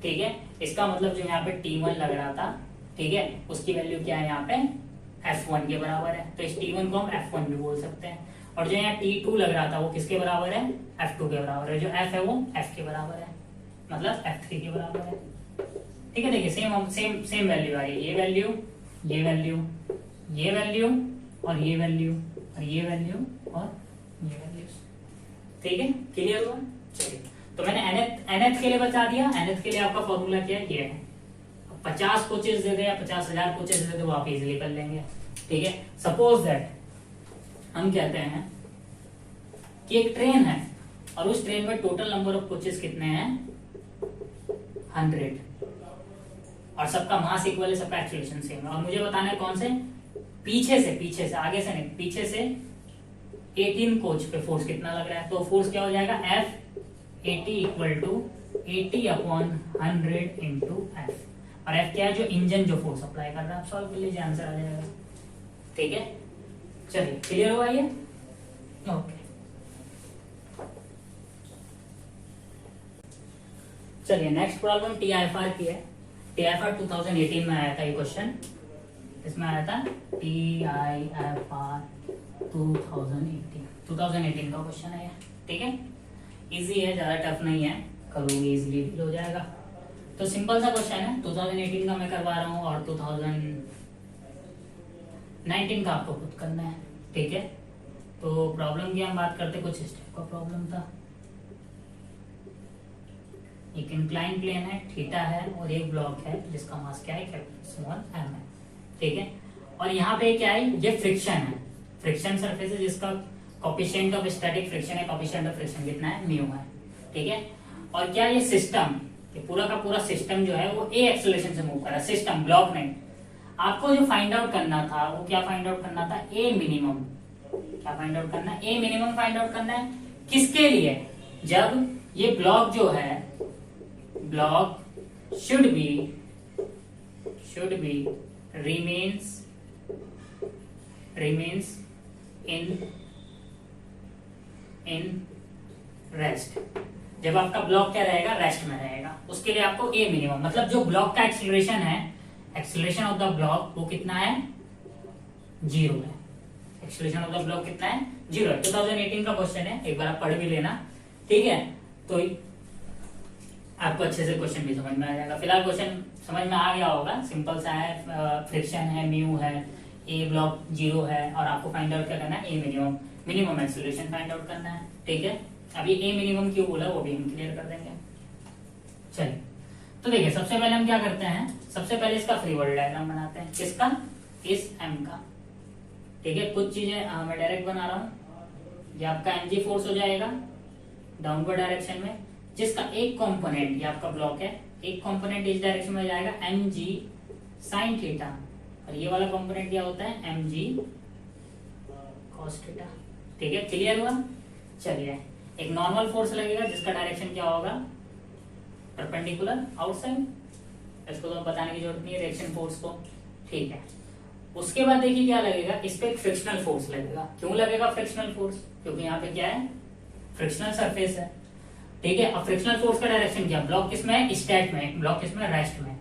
A: ठीक है, इसका मतलब जो यहाँ पे T1 लग रहा था, ठीक है, उसकी वैल्यू क्या है यहाँ पे, F1 के बराबर है। तो इस T1 को हम F1 भी बोल सकते हैं। और जो यहाँ T2 लग रहा था वो किसके बराबर है, F2 के बराबर है। जो F है वो F के बराबर है, मतलब F3 के बराबर है। ठीक है, देखिए सेम वैल्यू आ रही है, ये वैल्यू, ये वैल्यू, ये वैल्यू और ये वैल्यू और ये वैल्यू और ये वैल्यू। ठीक है, क्लियर हुआ। चलिए, तो मैंने nth के लिए बता दिया। nth के लिए आपका फॉर्मूला क्या है, ये है। 50 कोचेस दे दे या 50,000 कोचेस दे दे, वो आप इजिली कर लेंगे। ठीक है, सपोज दैट हम कहते हैं कि एक ट्रेन है और उस ट्रेन में टोटल नंबर ऑफ कोचेस कितने हैं 100 और सबका मास इक्वल है, सबका एक्सीलरेशन सेम है और मुझे बताना है कौन से पीछे से आगे से नहीं, पीछे से 18 कोच पे फोर्स कितना लग रहा है। तो फोर्स क्या हो जाएगा F80 equal to 80/100 into F और F क्या है जो इंजन जो फोर्स अप्लाई कर रहा है। आप सॉल्व कर लीजिए, आंसर आ जाएगा। ठीक है, चलिए क्लियर हुआ ये। ओके चलिए नेक्स्ट प्रॉब्लम TIFR की है। TIFR 2018 में आया था ये क्वेश्चन, इसमें आया था TIFR 2018 का क्वेश्चन है ये। ठीक है, इजी है, ज्यादा टफ नहीं है, करोगे इजीली डील हो जाएगा। तो सिंपल सा क्वेश्चन है, 2018 का मैं करवा रहा हूँ और 2019 का आपको खुद करना है। ठीक है, तो प्रॉब्लम की हम बात करते, कुछ इस टाइप का प्रॉब्लम था। एक इंक्लाइन प्लेन है, थीटा है और एक ब्लॉक है जिसका मास क्या है स्मॉल m है। ठीक है, और यहाँ पे क्या है, ये फ्रिक्शन है, फ्रिक्शन सरफेस है जिसका कोफिशिएंट ऑफ स्टैटिक फ्रिक्शन है, कोफिशिएंट ऑफ फ्रिक्शन कितना है म्यू है। ठीक है, और क्या ये सिस्टम, ये पूरा का पूरा सिस्टम जो है वो a एक्सेलरेशन से मूव कर रहा है, सिस्टम ब्लॉक नहीं। आपको जो फाइंड आउट करना था वो क्या फाइंड आउट करना था, a मिनिमम। क्या फाइंड आउट करना है, a मिनिमम फाइंड आउट करना है। किसके लिए, जब ये ब्लॉक जो है, block should be remains in rest. जब आपका ब्लॉक क्या रहेगा, रेस्ट में रहेगा, उसके लिए आपको ए मिनिमम, मतलब जो ब्लॉक का एक्सीलरेशन है, एक्सीलरेशन ऑफ द ब्लॉक वो कितना है 0 है। एक्सीलरेशन ऑफ द ब्लॉक कितना है 0 है। 2018 का क्वेश्चन है, एक बार आप पढ़ भी लेना। ठीक है, तो आपको अच्छे से क्वेश्चन भी समझ में आ जाएगा। फिलहाल क्वेश्चन समझ में आ गया होगा, सिंपल सा है, फ्रिक्शन है, म्यू है, ए ब्लॉक 0 है और आपको फाइंड आउट क्या करना है, ए मिनिमम एक्सीलरेशन फाइंड आउट करना है। ठीक है, अभी ए मिनिमम क्यों बोला वो भी हम क्लियर कर देंगे। चलिए, तो देखिए सबसे पहले हम क्या करते हैं, सबसे पहले इसका फ्री बॉडी डायग्राम बनाते हैं। किसका, इस एम का। ठीक है, कुछ चीजें मैं डायरेक्ट बना रहा हूँ। ये आपका mg फोर्स हो जाएगा डाउनवर्ड डायरेक्शन में, जिसका एक कंपोनेंट, ये आपका ब्लॉक है, एक कंपोनेंट इस डायरेक्शन में जाएगा mg sin थीटा और ये वाला कंपोनेंट क्या होता है mg cos थीटा। ठीक है, क्लियर हुआ। चलिए, एक नॉर्मल फोर्स लगेगा जिसका डायरेक्शन क्या होगा, परपेंडिकुलर आउटसाइड। इसको तो बताने की जरूरत नहीं है, रिएक्शन फोर्स को। ठीक है, उसके बाद देखिए क्या लगेगा, इस पे एक फ्रिक्शनल फोर्स लगेगा। क्यों लगेगा फ्रिक्शनल फोर्स, क्योंकि यहाँ पे क्या है, फ्रिक्शनल सरफेस है। ठीक है, अब फ्रिक्शनल फोर्स का डायरेक्शन क्या, ब्लॉक किसमें है, स्टैट में, ब्लॉक किसमें, रेस्ट में।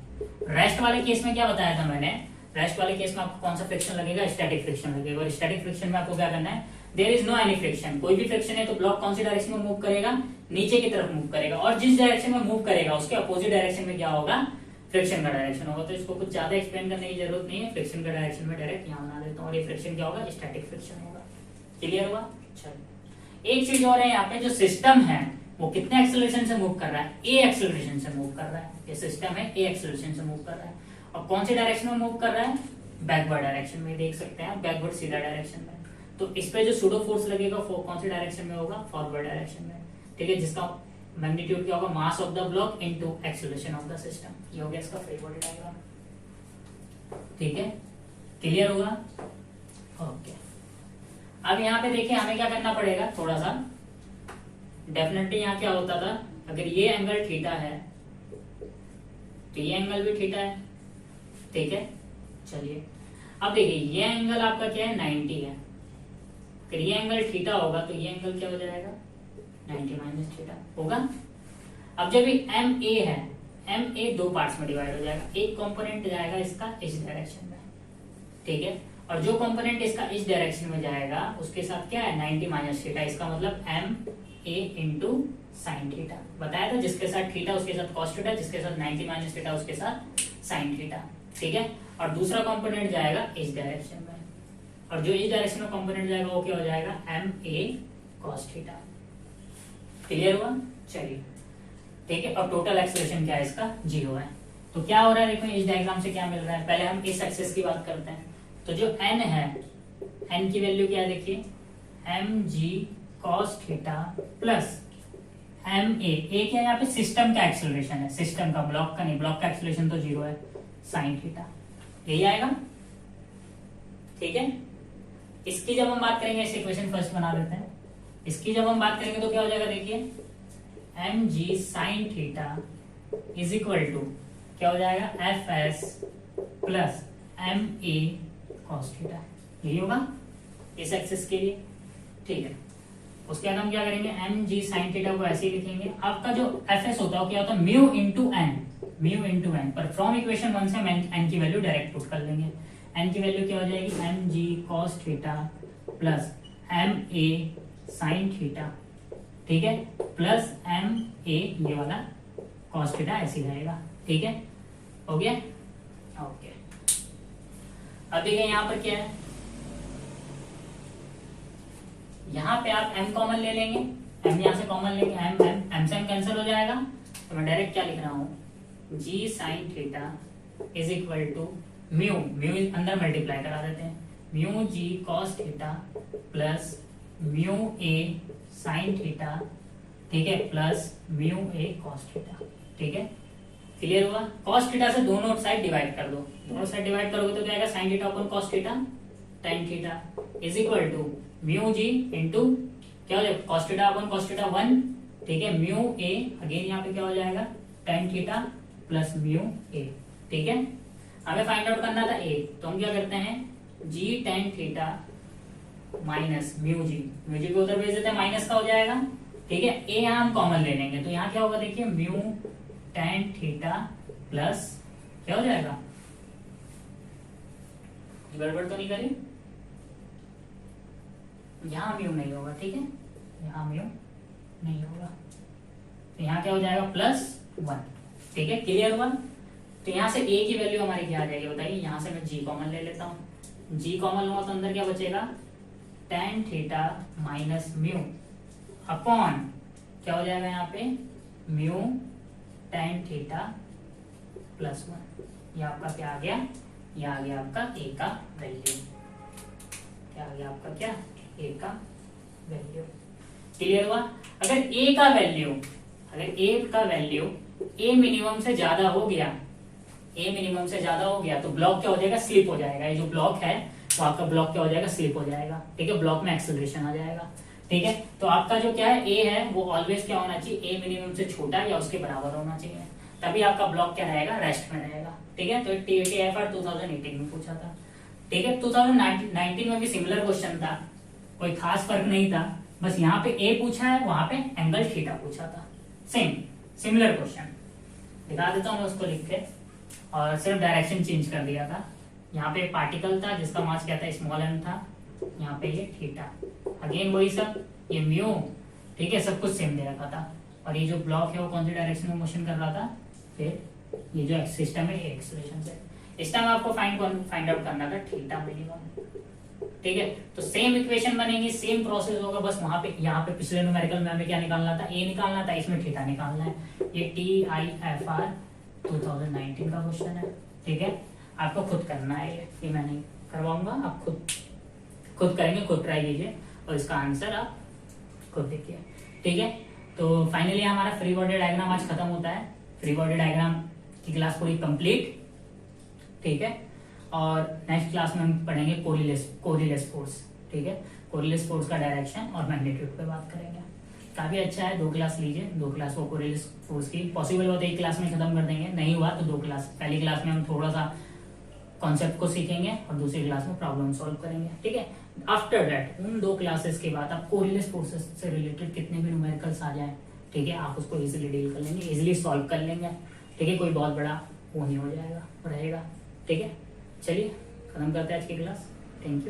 A: रेस्ट वाले केस में क्या बताया था मैंने, रेस्ट वाले केस में आपको कौन सा फ्रिक्शन लगेगा, स्टैटिक फ्रिक्शन लगेगा। और स्टैटिक फ्रिक्शन में आपको क्या करना है, there is no any friction, कोई भी फ्रिक्शन है तो ब्लॉक कौन सी डायरेक्शन में मूव करेगा, नीचे की तरफ मूव करेगा, और जिस डायरेक्शन में मूव करेगा उसके अपोजिट डायरेक्शन में क्या होगा, फ्रिक्शन का डायरेक्शन होगा। तो इसको कुछ ज्यादा एक्सप्लेन करने की जरूरत नहीं है, फ्रिक्शन का डायरेक्शन में डायरेक्ट यहाँ बना देता हूँ और ये फ्रिक्शन क्या होगा, स्टैटिक फ्रिक्शन होगा। क्लियर हुआ। चलो, एक चीज और है, यहाँ पे जो सिस्टम है वो कितने एक्सेलरेशन से मूव कर रहा है, ए एक्सेलरेशन से मूव कर रहा है। ये सिस्टम है ए एक्सेलरेशन से मूव कर रहा है और कौन सी डायरेक्शन में मूव कर रहा है, बैकवर्ड डायरेक्शन में। देख सकते हैं बैकवर्ड सीधा डायरेक्शन में। तो इस पे जो सूडो फोर्स लगेगा कौन सी डायरेक्शन में होगा, फॉरवर्ड डायरेक्शन में। ठीक है, जिसका मैग्नीट्यूड क्या होगा, मास of the block into acceleration of the system. ये हो गया इसका फ्री बॉडी डायग्राम। ठीक है, क्लियर होगा। ओके, अब यहाँ पे देखिए हमें क्या करना पड़ेगा, थोड़ा सा डेफिनेटली यहाँ क्या होता था, अगर ये एंगल थीटा है तो ये एंगल भी थीटा है। ठीक है, चलिए अब देखिए ये एंगल आपका क्या है 90 है, अगर ये एंगल थीटा होगा तो ये एंगल क्या हो जाएगा 90 माइनस थीटा होगा। अब जब ये एम ए है, एम ए दो पार्ट्स में डिवाइड हो जाएगा, एक कंपोनेंट जाएगा इसका इस डायरेक्शन में। ठीक है, और जो कंपोनेंट इसका इस डायरेक्शन में जाएगा उसके साथ क्या है 90 माइनस थीटा, इसका मतलब m a into sine theta. बताया था जिसके साथ थीटा उसके साथ कॉस थीटा, जिसके साथ 90 माइनस थीटा उसके साथ साइन थीटा। ठीक है, और दूसरा कंपोनेंट जाएगा इस डायरेक्शन में और जो इस डायरेक्शन में कंपोनेंट जाएगा वो क्या हो जाएगा m a cos theta. Clear हुआ। चलिए ठीक है, और टोटल एक्सेलरेशन क्या है इसका 0 है। तो क्या हो रहा है देखो इस डायग्राम से क्या मिल रहा है, पहले हम इस एक्सिस की बात करते हैं। तो जो n है, n की वैल्यू क्या है देखिए mg cos theta plus m a क्या है यहाँ पे सिस्टम का एक्सेलरेशन है, सिस्टम का, ब्लॉक का नहीं, ब्लॉक का एक्सेलरेशन तो 0 है, साइन थीटा, यही आएगा। ठीक है, इसकी जब हम बात करेंगे, इस इक्वेशन फर्स्ट बना लेते हैं, इसकी जब हम बात करेंगे तो क्या हो जाएगा, देखिए m g sine theta is equal to क्या हो जाएगा, f s plus m a cos theta, यही होगा इस एक्सिस के लिए। ठीक है, उसके बाद हम क्या करेंगे, एम जी साइन थीटा को ऐसे ही लिखेंगे। आपका जो एफ एस होता है क्या होता है, म्यू इंटू एन, पर फ्रॉम इक्वेशन 1 से हम एन की वैल्यू डायरेक्ट पुट कर लेंगे। एन की वैल्यू क्या हो जाएगी, m g cos theta plus m a sine theta, ठीक है, प्लस एम ए ये वाला कॉस थीटा ऐसे रहेगा। ठीक है, हो गया, ओके। अब देखिए यहाँ पर क्या है, यहाँ पे आप m कॉमन ले लेंगे, m यहाँ से कॉमन लेंगे, m से m कैंसिल हो जाएगा, तो मैं डायरेक्ट क्या लिख रहा हूँ, g sine theta is equal to mu अंदर मल्टीप्लाई करा देते हैं, mu g cos theta plus mu a sine theta, ठीक है, plus mu a cos theta. ठीक है, क्लियर हुआ। कॉस थीटा से दोनों साइड डिवाइड कर दो, दोनों साइड डिवाइड करोगे तो क्या आएगा, sine theta upon cos theta tan theta is equal to mu g into क्या हो जाएगा, cos theta upon cos theta 1, ठीक है, म्यू a अगेन यहाँ पे क्या हो जाएगा, tan theta plus mu a। ठीक है, हमें फाइंड आउट करना था a, तो हम क्या करते हैं, g tan theta minus mu G को उधर भेज देते हैं, माइनस का हो जाएगा। ठीक है, a यहाँ हम कॉमन ले लेंगे, तो यहाँ क्या होगा, देखिए म्यू tan थीटा प्लस क्या हो जाएगा, गड़बड़ तो नहीं करी, यहाँ म्यू नहीं होगा, ठीक है, यहाँ म्यू नहीं होगा, तो यहाँ क्या हो जाएगा, प्लस 1। ठीक है, क्लियर हुआ। तो यहाँ से a की वैल्यू हमारी क्या आ जाएगी बताइए, यहाँ से मैं g कॉमन ले लेता हूँ, g कॉमन लूंगा तो अंदर क्या बचेगा, tan theta minus mu upon क्या हो जाएगा यहाँ पे, म्यू tan थीटा प्लस 1। ये आपका क्या आ गया, ये आ गया आपका a का वैल्यू, क्या आ गया आपका, क्या a का वैल्यू। क्लियर हुआ। अगर a का वैल्यू, अगर a का वैल्यू a मिनिमम से ज्यादा हो गया, a मिनिमम से ज्यादा हो गया तो ब्लॉक क्या हो जाएगा, स्लिप हो जाएगा। ये जो ब्लॉक है वो आपका ब्लॉक क्या हो जाएगा, स्लिप हो जाएगा। ठीक है, ब्लॉक में एक्सेलरेशन आ जाएगा। ठीक है, तो आपका जो क्या है a है वो ऑलवेज क्या होना चाहिए, a मिनिमम से छोटा या उसके बराबर होना चाहिए, तभी आपका ब्लॉक क्या रहेगा, रेस्ट में रहेगा। ठीक है, तो TFR 2018 में पूछा था। ठीक है, 2019 में भी सिमिलर क्वेश्चन था, कोई खास फर्क नहीं था, बस यहाँ पे a पूछा है, वहां पे एंगल थीटा पूछा था, सेम सिमिलर क्वेश्चन। दिखा देता हूँ मैं उसको लिख के, और सिर्फ डायरेक्शन चेंज कर दिया था। यहाँ पे पार्टिकल था जिसका मास क्या था, स्मॉल m था, यहाँ पे ये थीटा, अगेन वही सब, ये म्यू, ठीक है, सब कुछ सेम दे रखा था। और ये जो ब्लॉक है वो कौन सी डायरेक्शन में मोशन कर रहा था, फिर ये जो सिस्टम है एक्सेलरेशन से। इस टाइम आपको फाइंड आउट करना था थीटा मिनिमम। ठीक है, तो सेम इक्वेशन बनेगी, सेम प्रोसेस होगा, बस वहां पे यहाँ पे पिछले न्यूमेरिकल में हमें क्या निकालना था, a निकालना था, इसमें थीटा निकालना है। ये TIFR 2019 का क्वेश्चन है। ठीक है, आपको खुद करना है, ये मैं नहीं करवाऊंगा, आप खुद करेंगे, खुद ट्राई कीजिए और इसका आंसर आप खुद देखिए। ठीक है, तो फाइनली हमारा फ्री बॉडी डायग्राम आज खत्म होता है। फ्री बॉडी डायग्राम की क्लास पूरी कंप्लीट। ठीक है, और नेक्स्ट क्लास में हम पढ़ेंगे कोरिलेस फोर्स। ठीक है, कोरिलेस फोर्स का डायरेक्शन और मैग्नीट्यूड पे बात करेंगे। काफी अच्छा है, 2 क्लास लीजिए, 2 क्लास वो कोरिलेस फोर्स की। पॉसिबल हो तो 1 क्लास में खत्म कर देंगे, नहीं हुआ तो 2 क्लास। पहली क्लास में हम थोड़ा सा कॉन्सेप्ट को सीखेंगे और दूसरी क्लास में प्रॉब्लम सॉल्व करेंगे। ठीक है, आफ्टर दैट उन 2 क्लासेस के बाद आप कोरिलेस फोर्सेस से रिलेटेड कितने भी न्यूमेरिकल्स आ जाए, ठीक है, आप उसको इजीली डील कर लेंगे, इजीली सॉल्व कर लेंगे। ठीक है, कोई बहुत बड़ा वो नहीं हो जाएगा रहेगा। ठीक है, चलिए खत्म करते हैं आज की क्लास। Thank you.